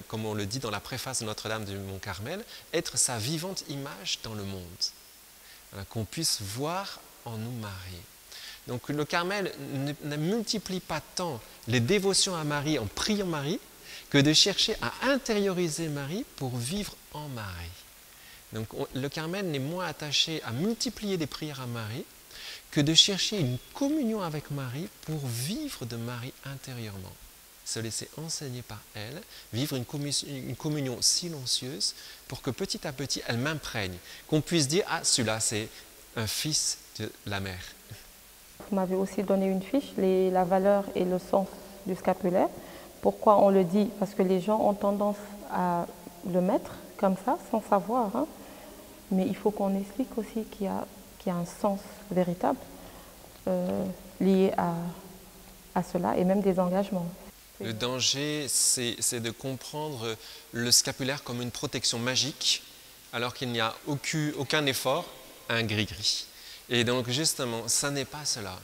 comme on le dit dans la préface de Notre-Dame du Mont-Carmel, être sa vivante image dans le monde. Voilà, qu'on puisse voir en nous Marie. Donc le Carmel ne multiplie pas tant les dévotions à Marie en priant Marie que de chercher à intérioriser Marie pour vivre en Marie. Donc le Carmel n'est moins attaché à multiplier des prières à Marie que de chercher une communion avec Marie pour vivre de Marie intérieurement. Se laisser enseigner par elle, vivre une communion silencieuse pour que petit à petit elle m'imprègne, qu'on puisse dire « Ah, celui-là c'est un fils de la mère ». Vous m'avez aussi donné une fiche, la valeur et le sens du scapulaire. Pourquoi on le dit? Parce que les gens ont tendance à le mettre comme ça, sans savoir. Hein. Mais il faut qu'on explique aussi qu'il y a un sens véritable lié à cela et même des engagements. Le danger, c'est de comprendre le scapulaire comme une protection magique, alors qu'il n'y a aucun effort, un gris-gris. Et donc justement, ça n'est pas cela.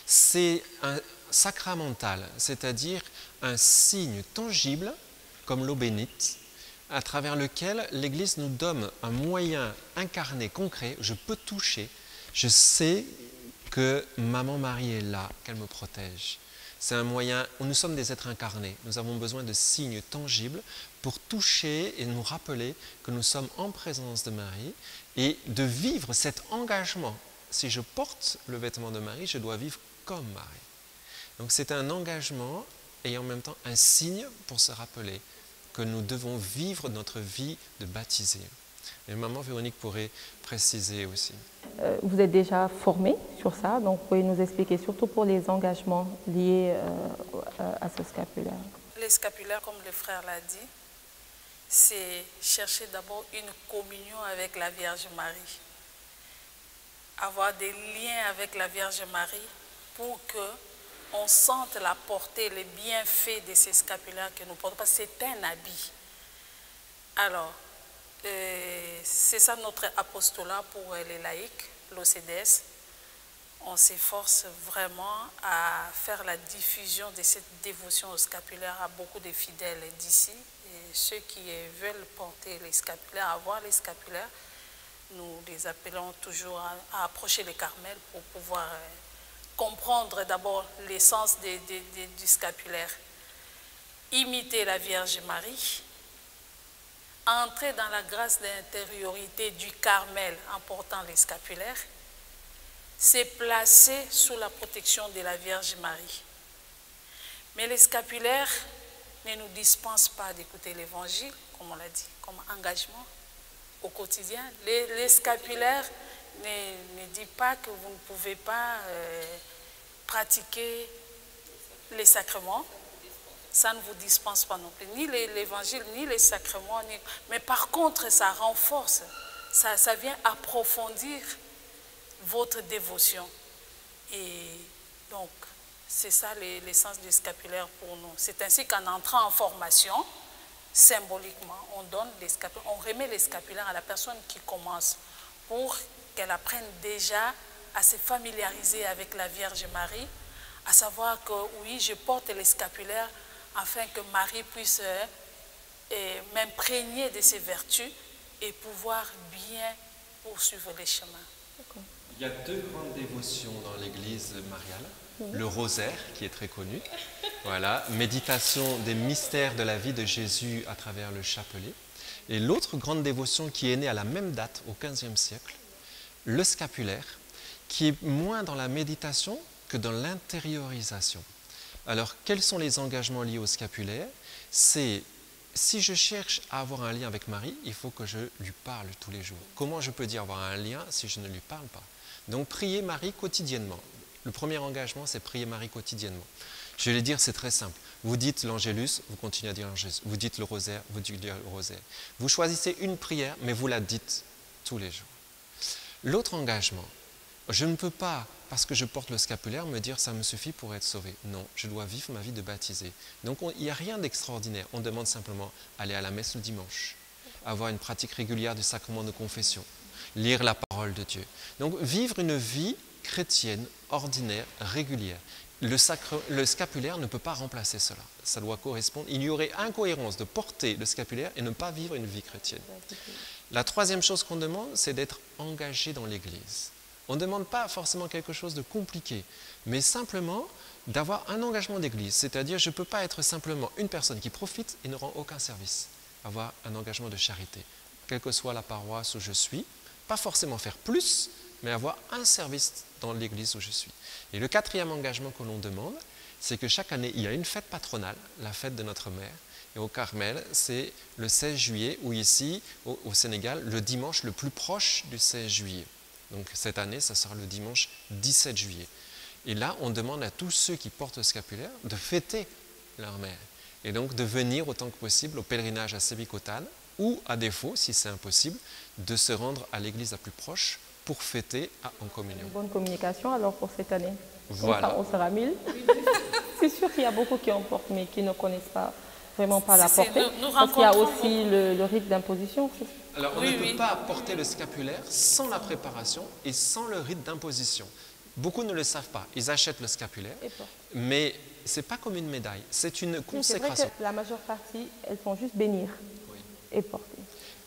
C'est un sacramental, c'est-à-dire un signe tangible, comme l'eau bénite, à travers lequel l'Église nous donne un moyen incarné, concret, je peux toucher, je sais que Maman Marie est là, qu'elle me protège. C'est un moyen, nous sommes des êtres incarnés, nous avons besoin de signes tangibles pour toucher et nous rappeler que nous sommes en présence de Marie et de vivre cet engagement. Si je porte le vêtement de Marie, je dois vivre comme Marie. Donc c'est un engagement et en même temps un signe pour se rappeler que nous devons vivre notre vie de baptisé. Et maman Véronique pourrait préciser aussi. Vous êtes déjà formé sur ça, donc vous pouvez nous expliquer, surtout pour les engagements liés à ce scapulaire. Les scapulaires, comme le frère l'a dit, c'est chercher d'abord une communion avec la Vierge Marie. Avoir des liens avec la Vierge Marie pour qu'on sente la portée, les bienfaits de ces scapulaires que nous portons, parce que c'est un habit. Alors, c'est ça notre apostolat pour les laïcs, l'OCDS. On s'efforce vraiment à faire la diffusion de cette dévotion au scapulaire à beaucoup de fidèles d'ici Et ceux qui veulent porter les scapulaires, avoir les scapulaires, nous les appelons toujours à approcher les Carmels pour pouvoir comprendre d'abord l'essence du scapulaire. Imiter la Vierge Marie, entrer dans la grâce d'intériorité du Carmel en portant les scapulaires, c'est placer sous la protection de la Vierge Marie. Mais les scapulaires ne nous dispensent pas d'écouter l'Évangile, comme on l'a dit, comme engagement au quotidien. Les scapulaires ne disent pas que vous ne pouvez pas pratiquer les sacrements. Ça ne vous dispense pas non plus, ni l'Évangile, ni les sacrements. Mais par contre, ça renforce, ça vient approfondir votre dévotion. Et donc, c'est ça l'essence du scapulaire pour nous. C'est ainsi qu'en entrant en formation, symboliquement, on donne les scapulaires, on remet les scapulaires à la personne qui commence pour qu'elle apprenne déjà à se familiariser avec la Vierge Marie, à savoir que oui, je porte les scapulaires afin que Marie puisse m'imprégner de ses vertus et pouvoir bien poursuivre les chemins. Il y a deux grandes dévotions dans l'Église mariale. Le rosaire, qui est très connu, voilà, méditation des mystères de la vie de Jésus à travers le chapelet. Et l'autre grande dévotion qui est née à la même date, au XVe siècle, le scapulaire, qui est moins dans la méditation que dans l'intériorisation. Alors, quels sont les engagements liés au scapulaire? C'est, si je cherche à avoir un lien avec Marie, il faut que je lui parle tous les jours. Comment je peux dire avoir un lien si je ne lui parle pas? Donc, prier Marie quotidiennement. Le premier engagement, c'est prier Marie quotidiennement. Je vais dire, c'est très simple. Vous dites l'Angélus, vous continuez à dire l'Angélus. Vous dites le rosaire, vous dites le rosaire. Vous choisissez une prière, mais vous la dites tous les jours. L'autre engagement, je ne peux pas, parce que je porte le scapulaire, me dire ça me suffit pour être sauvé. Non, je dois vivre ma vie de baptisé. Donc il n'y a rien d'extraordinaire. On demande simplement aller à la messe le dimanche, avoir une pratique régulière du sacrement de confession, lire la parole de Dieu. Donc vivre une vie chrétienne, ordinaire, régulière. Le scapulaire ne peut pas remplacer cela. Ça doit correspondre. Il y aurait incohérence de porter le scapulaire et ne pas vivre une vie chrétienne. La troisième chose qu'on demande, c'est d'être engagé dans l'Église. On ne demande pas forcément quelque chose de compliqué, mais simplement d'avoir un engagement d'église. C'est-à-dire, je ne peux pas être simplement une personne qui profite et ne rend aucun service. Avoir un engagement de charité, quelle que soit la paroisse où je suis. Pas forcément faire plus, mais avoir un service dans l'église où je suis. Et le quatrième engagement que l'on demande, c'est que chaque année, il y a une fête patronale, la fête de notre mère. Et au Carmel, c'est le 16 juillet, ou ici, au Sénégal, le dimanche le plus proche du 16 juillet. Donc cette année, ça sera le dimanche 17 juillet. Et là, on demande à tous ceux qui portent le scapulaire de fêter leur mère. Et donc de venir autant que possible au pèlerinage à Sébikotane, ou à défaut, si c'est impossible, de se rendre à l'église la plus proche pour fêter en communion. Une bonne communication alors pour cette année. Voilà. On sera 1000. C'est sûr qu'il y a beaucoup qui en portent, mais qui ne connaissent pas vraiment pas la portée. Parce qu'il y a aussi le rite d'imposition. Alors, on ne peut pas porter le scapulaire sans la préparation et sans le rite d'imposition. Beaucoup ne le savent pas. Ils achètent le scapulaire, mais ce n'est pas comme une médaille. C'est une consécration. C'est vrai que la majeure partie, elles font juste bénir et porter.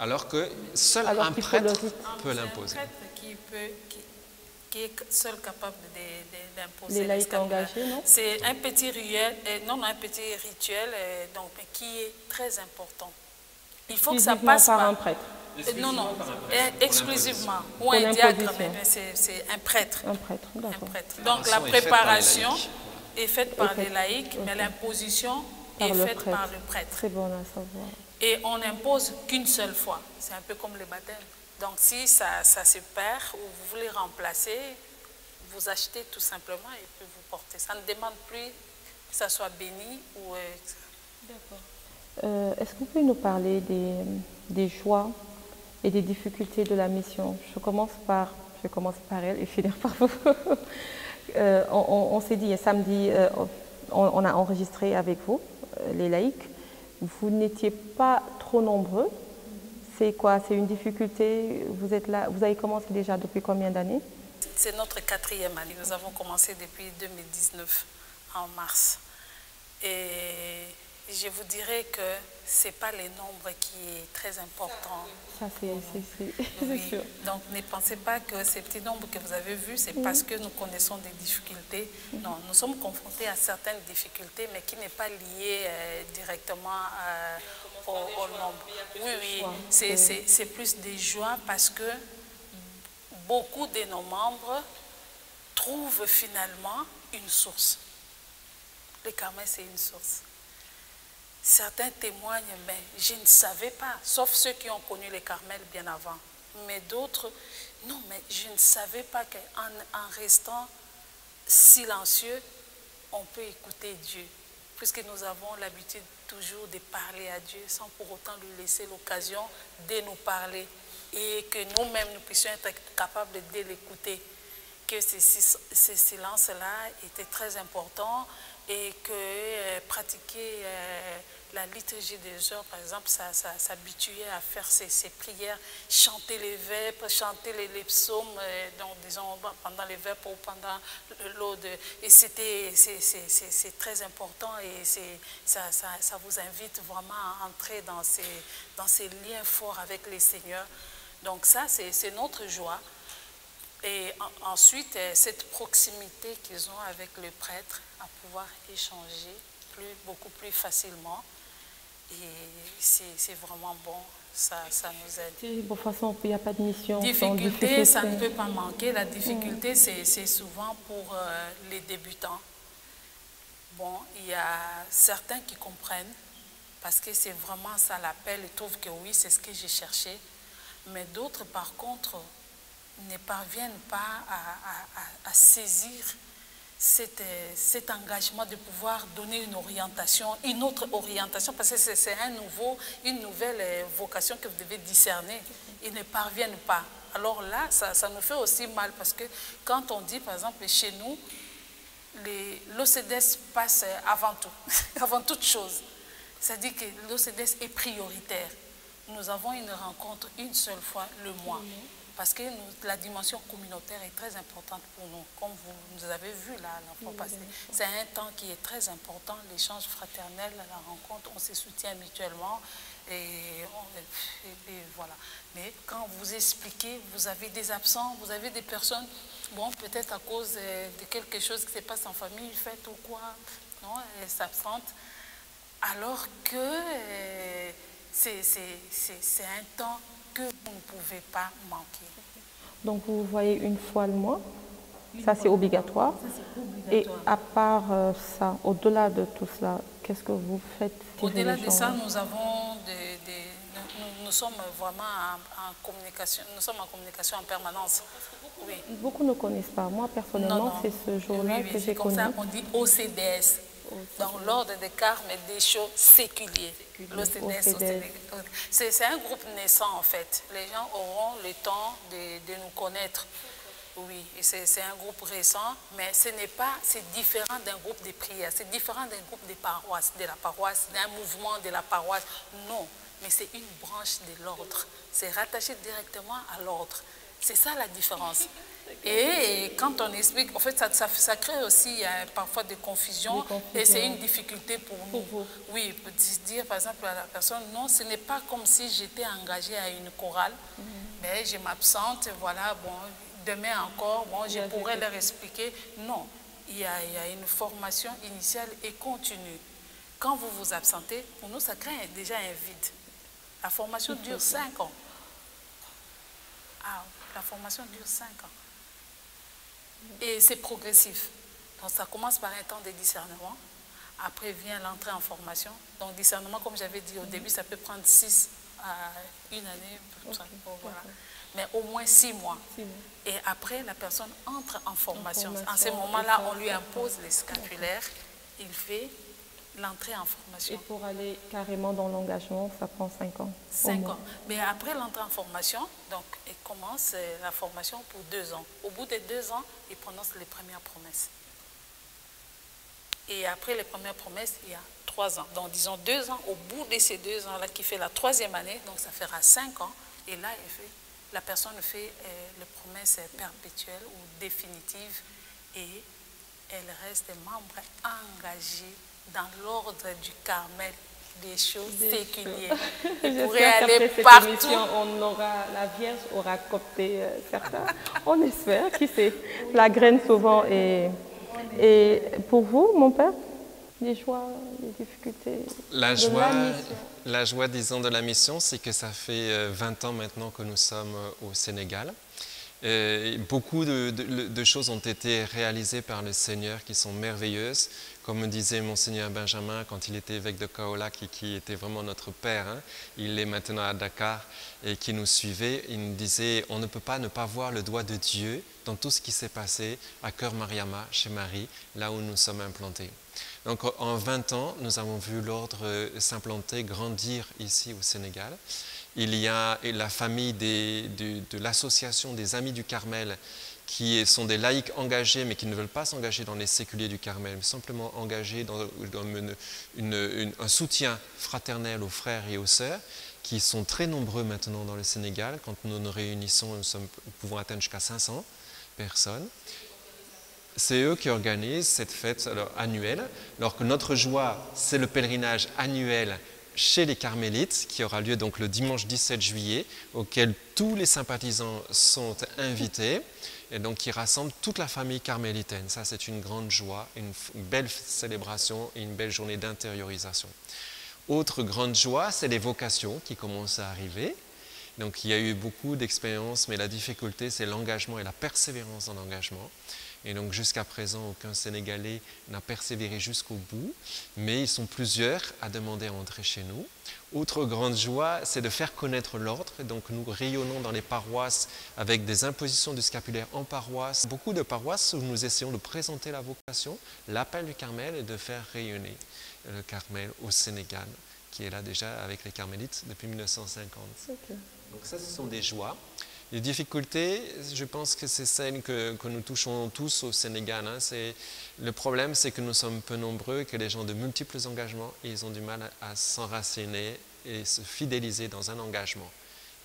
Alors que seul un prêtre peut l'imposer. Un prêtre qui est seul capable d'imposer les laïcs engagés, non? C'est un petit rituel, un petit rituel donc, qui est très important. Il faut que ça passe par un prêtre. Non, exclusivement. Ou un diacre, mais c'est un prêtre. Un prêtre, d'accord. Donc la préparation est faite par les laïcs, mais l'imposition est faite par le prêtre. Très bon à savoir. Et on n'impose qu'une seule fois. C'est un peu comme le baptême. Donc si ça se perd ou vous voulez remplacer, vous achetez tout simplement et puis vous portez. Ça ne demande plus que ça soit béni ou... D'accord. Est-ce que vous pouvez nous parler des joies et des difficultés de la mission? Je commence par elle et finir par vous. On s'est dit samedi, on a enregistré avec vous, les laïcs. Vous n'étiez pas trop nombreux. C'est quoi? C'est une difficulté? Vous êtes là, vous avez commencé déjà depuis combien d'années? C'est notre 4e année. Nous avons commencé depuis 2019, en mars. Et je vous dirais que ce n'est pas le nombre qui est très important. Ça, c'est sûr. Donc, ne pensez pas que ces petits nombres que vous avez vus, c'est parce que nous connaissons des difficultés. Non, nous sommes confrontés à certaines difficultés, mais qui n'est pas liées directement au nombre. Oui, c'est plus des joies parce que beaucoup de nos membres trouvent finalement une source. Le Carmel, c'est une source. Certains témoignent, mais je ne savais pas, sauf ceux qui ont connu le Carmel bien avant. Mais d'autres, non, mais je ne savais pas qu'en restant silencieux, on peut écouter Dieu. Puisque nous avons l'habitude toujours de parler à Dieu sans pour autant lui laisser l'occasion de nous parler. Et que nous-mêmes, nous puissions être capables de l'écouter. Que ce silence-là était très important et que pratiquer la liturgie des heures, par exemple, ça s'habituait à faire ces prières, chanter les vêpres, chanter les psaumes, donc, disons, pendant les vêpres ou pendant l'aude. Et c'est très important et ça vous invite vraiment à entrer dans ces liens forts avec les seigneurs. Donc ça, c'est notre joie. Et ensuite, cette proximité qu'ils ont avec le prêtre, à pouvoir échanger beaucoup plus facilement. Et c'est vraiment bon, ça nous aide. De toute façon, il n'y a pas de mission. Difficulté, ça ne peut pas manquer. La difficulté, c'est souvent pour les débutants. Bon, il y a certains qui comprennent, parce que c'est vraiment ça l'appel, ils trouvent que oui, c'est ce que j'ai cherché. Mais d'autres, par contre, ne parviennent pas à saisir cet engagement de pouvoir donner une autre orientation, parce que c'est une nouvelle vocation que vous devez discerner. Ils ne parviennent pas. Alors là, ça nous fait aussi mal, parce que quand on dit, par exemple, chez nous, l'OCDS passe avant tout, avant toute chose. C'est-à-dire que l'OCDS est prioritaire. Nous avons une rencontre une seule fois le mois. Parce que la dimension communautaire est très importante pour nous, comme vous nous avez vu là la fois passée. C'est un temps qui est très important, l'échange fraternel, la rencontre, on se soutient mutuellement et voilà. Mais quand vous expliquez, vous avez des absents, vous avez des personnes, bon, peut-être à cause de quelque chose qui se passe en famille, fête ou quoi, non, elles s'absentent, alors que c'est un temps que vous ne pouvez pas manquer. Donc vous voyez une fois le mois, ça c'est obligatoire. Et à part ça, au-delà de tout cela, qu'est-ce que vous faites? Au-delà de ça, nous sommes vraiment en communication, en permanence. Oui. Beaucoup ne connaissent pas. Moi personnellement, c'est ce jour-là que j'ai connu. On dit OCDS. Dans l'ordre des Carmel des choses séculiers. C'est un groupe naissant en fait. Les gens auront le temps de nous connaître. Oui, et c'est un groupe récent, mais c'est différent d'un groupe de prière, c'est différent d'un groupe de la paroisse, d'un mouvement de la paroisse. Non, mais c'est une branche de l'ordre. C'est rattaché directement à l'ordre. C'est ça la différence. Et quand on explique, en fait, ça crée aussi parfois des confusions et c'est une difficulté pour nous. Oui, pour dire par exemple à la personne, non, ce n'est pas comme si j'étais engagée à une chorale, mais je m'absente, voilà, bon, demain encore, bon, je pourrais leur expliquer. Non, il y a une formation initiale et continue. Quand vous vous absentez, pour nous, ça crée déjà un vide. La formation dure 5 ans. Ah, la formation dure 5 ans. Et c'est progressif. Donc ça commence par un temps de discernement. Après vient l'entrée en formation. Donc discernement, comme j'avais dit au début, ça peut prendre 6 à 1 année. Voilà. Mais au moins 6 mois. Et après, la personne entre en formation. En ce moment-là, on lui impose les scapulaires. Il fait l'entrée en formation. Et pour aller carrément dans l'engagement, ça prend 5 ans. 5 ans. Mais après l'entrée en formation, donc, il commence la formation pour 2 ans. Au bout de 2 ans, il prononce les premières promesses. Et après les premières promesses, il y a 3 ans. Donc, disons 2 ans. Au bout de ces 2 ans-là, qui fait la 3e année, donc ça fera 5 ans. Et là, la personne fait les promesses perpétuelles ou définitives et elle reste membre engagé dans l'ordre du Carmel des choses Des séculières. choses. Il pourrait J'espère aller qu'après cette partout. émission, la Vierge aura copté certains. On espère, qui sait. La graine souvent est... Et pour vous, mon père, les joies, les difficultés La de joie, la mission. la joie, disons, de la mission, c'est que ça fait 20 ans maintenant que nous sommes au Sénégal. Et beaucoup de choses ont été réalisées par le Seigneur qui sont merveilleuses. Comme me disait Monseigneur Benjamin quand il était évêque de Kaolack et qui était vraiment notre père, hein, il est maintenant à Dakar et qui nous suivait, il nous disait on ne peut pas ne pas voir le doigt de Dieu dans tout ce qui s'est passé à Cœur Mariama, chez Marie, là où nous sommes implantés. Donc en 20 ans, nous avons vu l'ordre s'implanter, grandir ici au Sénégal. Il y a la famille de l'association des Amis du Carmel qui sont des laïcs engagés mais qui ne veulent pas s'engager dans les séculiers du Carmel, mais simplement engagés dans un soutien fraternel aux frères et aux sœurs qui sont très nombreux maintenant dans le Sénégal. Quand nous nous réunissons, nous pouvons atteindre jusqu'à 500 personnes. C'est eux qui organisent cette fête annuelle, alors que notre joie, c'est le pèlerinage annuel chez les Carmélites, qui aura lieu donc le dimanche 17 juillet, auquel tous les sympathisants sont invités, et donc qui rassemble toute la famille carmélitaine. Ça, c'est une grande joie, une belle célébration et une belle journée d'intériorisation. Autre grande joie, c'est les vocations qui commencent à arriver. Donc il y a eu beaucoup d'expériences, mais la difficulté, c'est l'engagement et la persévérance dans l'engagement. Et donc jusqu'à présent, aucun Sénégalais n'a persévéré jusqu'au bout, mais ils sont plusieurs à demander à entrer chez nous. Autre grande joie, c'est de faire connaître l'ordre. Donc nous rayonnons dans les paroisses avec des impositions du scapulaire en paroisse. Beaucoup de paroisses où nous essayons de présenter la vocation, l'appel du Carmel et de faire rayonner le Carmel au Sénégal, qui est là déjà avec les Carmélites depuis 1950. Okay. Donc ça, ce sont des joies. Les difficultés, je pense que c'est celles que nous touchons tous au Sénégal. Hein. Le problème, c'est que nous sommes peu nombreux, que les gens de multiples engagements, ils ont du mal à s'enraciner et se fidéliser dans un engagement.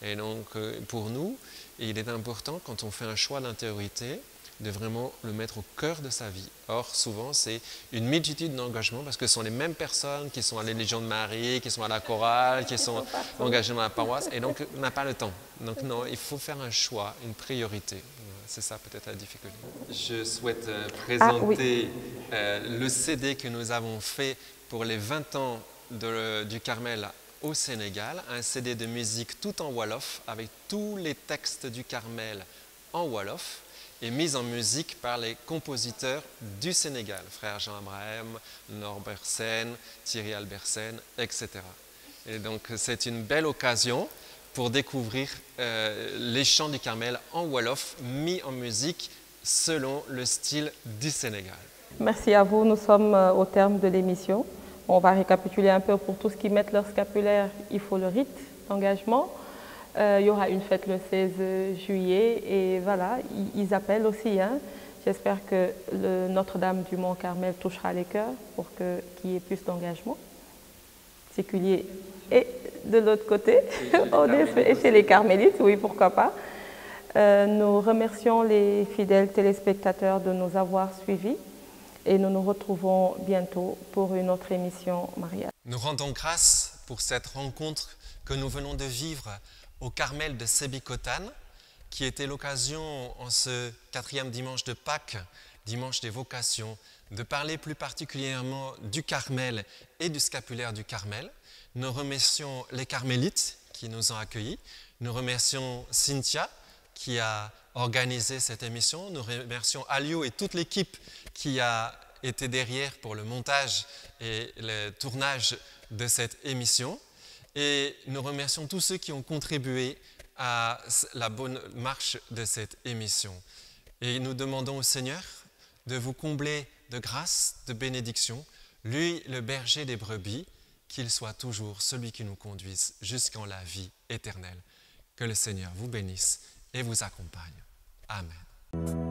Et donc, pour nous, il est important, quand on fait un choix d'intériorité, de vraiment le mettre au cœur de sa vie. Or, souvent, c'est une multitude d'engagements parce que ce sont les mêmes personnes qui sont à la Légion de Marie, qui sont à la chorale, qui sont engagées dans la paroisse, et donc on n'a pas le temps. Donc non, il faut faire un choix, une priorité. C'est ça peut-être la difficulté. Je souhaite présenter le CD que nous avons fait pour les 20 ans du Carmel au Sénégal, un CD de musique tout en Wolof, avec tous les textes du Carmel en Wolof, et mise en musique par les compositeurs du Sénégal, frère Jean Abraham, Norbert Sen, Thierry Albersen, etc. Et donc c'est une belle occasion pour découvrir les chants du Carmel en Wolof, mis en musique selon le style du Sénégal. Merci à vous, nous sommes au terme de l'émission. On va récapituler un peu pour tous qui mettent leur scapulaire, il faut le rite d'engagement. Il y aura une fête le 16 juillet et voilà, ils appellent aussi. Hein. J'espère que le Notre-Dame du Mont-Carmel touchera les cœurs pour qu'il y ait plus d'engagement séculier. Et de l'autre côté, chez les Carmélites, oui, pourquoi pas. Nous remercions les fidèles téléspectateurs de nous avoir suivis et nous nous retrouvons bientôt pour une autre émission mariale. Nous rendons grâce pour cette rencontre que nous venons de vivre au Carmel de Sébikotane, qui était l'occasion en ce 4e dimanche de Pâques, dimanche des vocations, de parler plus particulièrement du Carmel et du scapulaire du Carmel. Nous remercions les Carmélites qui nous ont accueillis. Nous remercions Cynthia qui a organisé cette émission. Nous remercions Alio et toute l'équipe qui a été derrière pour le montage et le tournage de cette émission. Et nous remercions tous ceux qui ont contribué à la bonne marche de cette émission. Et nous demandons au Seigneur de vous combler de grâce, de bénédiction, lui, le berger des brebis, qu'il soit toujours celui qui nous conduise jusqu'en la vie éternelle. Que le Seigneur vous bénisse et vous accompagne. Amen.